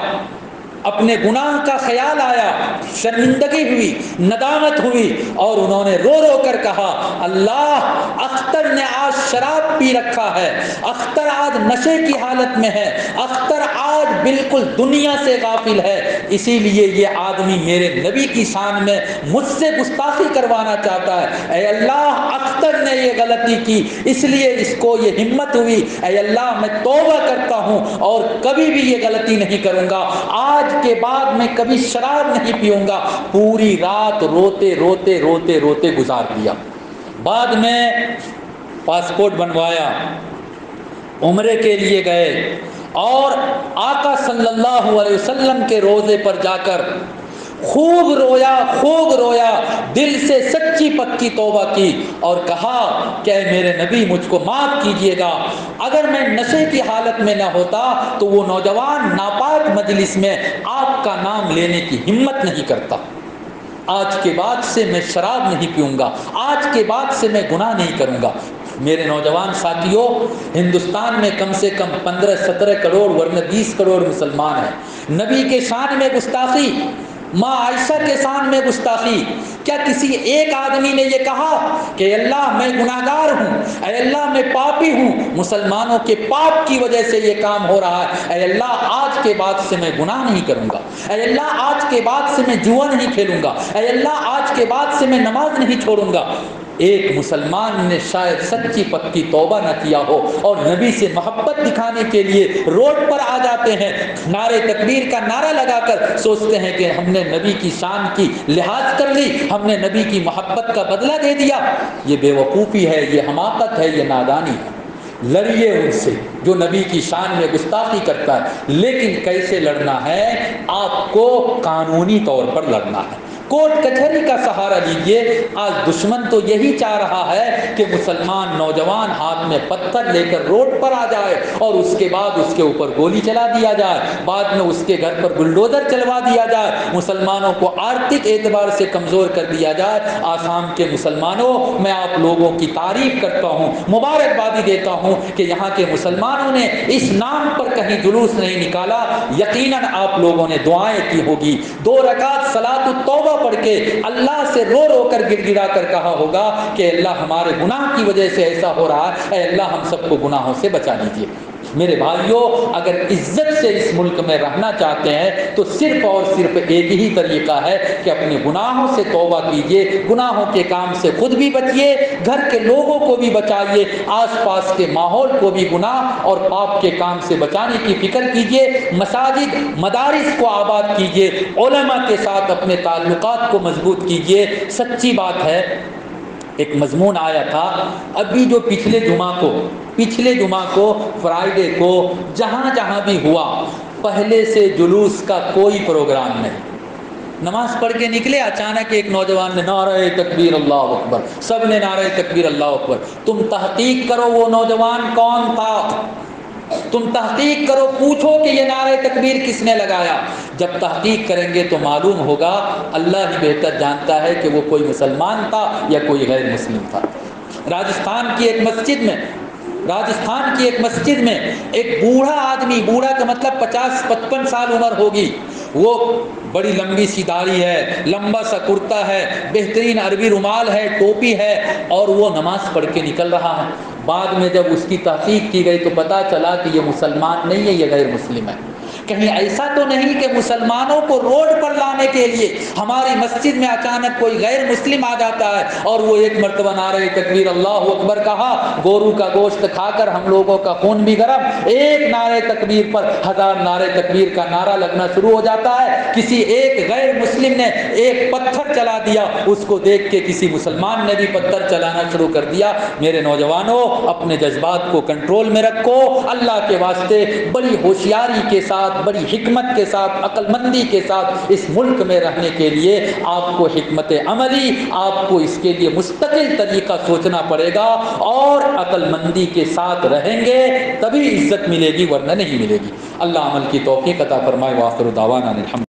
اپنے گناہ کا خیال آیا، شرمندگی ہوئی، ندامت ہوئی، اور انہوں نے رو رو کر کہا اللہ، اختر نے آج شراب پی رکھا ہے، اختر آج نشے کی حالت میں ہے، اختر آج بالکل دنیا سے غافل ہے، اسی لیے یہ آدمی میرے نبی کی شان میں مجھ سے گستاخی کروانا چاہتا ہے۔ اے اللہ، اختر نے یہ غلطی کی، اس لیے اس کو یہ ہمت ہوئی، اے اللہ میں توبہ کرتا ہوں اور کبھی بھی یہ غلطی نہیں کروں گا، آج کے بعد میں کبھی شراب نہیں پیوں گا۔ پوری رات روتے روتے روتے روتے گزار دیا۔ بعد میں پاسپورٹ بنوایا، عمرے کے لیے گئے اور آقا صلی اللہ علیہ وسلم کے روضے پر جا کر خوب رویا، دل سے سچی پکی توبہ کی اور کہا کہ اے میرے نبی مجھ کو معاف کیجئے گا، اگر میں نشے کی حالت میں نہ ہوتا تو وہ نوجوان ناپاک مجلس میں آپ کا نام لینے کی ہمت نہیں کرتا۔ آج کے بعد سے میں شراب نہیں پیوں گا، آج کے بعد سے میں گناہ نہیں کروں گا۔ میرے نوجوان ساتھیوں، ہندوستان میں کم سے کم 15-17 کروڑ ورنہ 20 کروڑ مسلمان ہیں۔ نبی کے شان میں گستاخی، ماں عائشہ کے شان میں گستاخی، کیا کسی ایک آدمی نے یہ کہا کہ اللہ میں گناہگار ہوں، اے اللہ میں پاپی ہوں، مسلمانوں کے پاپ کی وجہ سے یہ کام ہو رہا ہے، اے اللہ آج کے بعد سے میں گناہ نہیں کروں گا، اے اللہ آج کے بعد سے میں جوا نہیں کھیلوں گا، اے اللہ آج کے بعد سے میں نماز نہیں چھوڑوں گا؟ ایک مسلمان نے شاید سچی پکی توبہ نہ کیا ہو اور نبی سے محبت دکھانے کے لیے روڈ پر آ جاتے ہیں، نعرے تکبیر کا نعرہ لگا کر سوچتے ہیں کہ ہم نے نبی کی شان کی لحاظ کر لی، ہم نے نبی کی محبت کا بدلہ دے دیا۔ یہ بے وقوفی ہے، یہ حماقت ہے، یہ نادانی ہے۔ لڑیے ان سے جو نبی کی شان میں گستاخی کرتا ہے، لیکن کیسے لڑنا ہے؟ آپ کو قانونی طور پر لڑنا ہے، کورٹ کچہری کا سہارا لیجئے۔ آج دشمن تو یہی چاہ رہا ہے کہ مسلمان نوجوان ہاتھ میں پتھر لے کر روڈ پر آ جائے اور اس کے بعد اس کے اوپر گولی چلا دیا جائے، بعد میں اس کے گھر پر بلڈوزر چلوا دیا جائے، مسلمانوں کو آرتھک اعتبار سے کمزور کر دیا جائے۔ آسام کے مسلمانوں، میں آپ لوگوں کی تعریف کرتا ہوں، مبارکبادی دیتا ہوں کہ یہاں کے مسلمانوں نے اس نام پر کہیں جلوس نہیں نکالا، یقیناً آپ لوگوں نے دعائیں کی ہوگی، 2 رکعت صلاۃ التوبہ پڑھ کے اللہ سے رو رو کر گڑ گڑا کر کہا ہوگا کہ اللہ ہمارے گناہ کی وجہ سے ایسا ہو رہا ہے، اے اللہ ہم سب کو گناہوں سے بچا لیجیے۔ میرے بھائیوں، اگر عزت سے اس ملک میں رہنا چاہتے ہیں تو صرف اور صرف ایک ہی طریقہ ہے کہ اپنے گناہوں سے توبہ کیجیے، گناہوں کے کام سے خود بھی بچیے، گھر کے لوگوں کو بھی بچائیے، آس پاس کے ماحول کو بھی گناہ اور پاپ کے کام سے بچانے کی فکر کیجیے، مساجد مدارس کو آباد کیجیے، علماء کے ساتھ اپنے تعلقات کو مضبوط کیجیے۔ سچی بات ہے، ایک مضمون آیا تھا ابھی جو پچھلے جمعہ کو فرائیڈے کو جہاں جہاں بھی ہوا، پہلے سے جلوس کا کوئی پروگرام نہیں، نماز پڑھ کے نکلے، اچانک ایک نوجوان نے نعرہ تکبیر اللہ اکبر، سب نے نعرہ تکبیر اللہ اکبر۔ تم تحقیق کرو وہ نوجوان کون تھا، تم تحقیق کرو، پوچھو کہ یہ نعرہ تکبیر کس نے لگایا۔ جب تحقیق کریں گے تو معلوم ہوگا، اللہ ہی بہتر جانتا ہے کہ وہ کوئی مسلمان تھا یا کوئی غیر مسلم تھا۔ راجستھان کی ایک مسجد میں ایک بوڑھا آدمی، بوڑھا کا مطلب 50-55 سال عمر ہوگی، وہ بڑی لمبی سی داڑھی ہے، لمبا سا کرتا ہے، بہترین عربی رومال ہے، ٹوپی ہے، اور وہ نماز پڑھ کے نکل رہا ہے۔ بعد میں جب اس کی تحقیق کی گئی تو پتہ چلا کہ یہ مسلمان نہیں ہے، یہ غیر مسلم ہے۔ کہیں ایسا تو نہیں کہ مسلمانوں کو روڈ پر لانے کے لیے ہماری مسجد میں اچانک کوئی غیر مسلم آ جاتا ہے اور وہ ایک مرتبہ نعرہ تکبیر اللہ اکبر کہا، گورو کا گوشت کھا کر ہم لوگوں کا خون بھی گرم، ایک نعرہ تکبیر پر 1000 نعرہ تکبیر کا نعرہ لگنا شروع ہو جاتا ہے۔ کسی ایک غیر مسلم نے ایک پتھر چلا دیا، اس کو دیکھ کے کسی مسلمان نے بھی پتھر چلانا شروع کر دیا۔ میرے نوجوانوں، اپنے جذبات کو کنٹرول میں رکھو، اللہ کے واسطے بڑی ہوشیاری کے ساتھ، بڑی حکمت کے ساتھ، عقل مندی کے ساتھ اس ملک میں رہنے کے لیے آپ کو حکمت عملی، آپ کو اس کے لیے مستقل طریقہ سوچنا پڑے گا، اور عقل مندی کے ساتھ رہیں گے تبھی عزت ملے گی، ورنہ نہیں ملے گی۔ اللہ عمل کی توفیق عطا فرمائے۔ وآخر دعوانا الحمد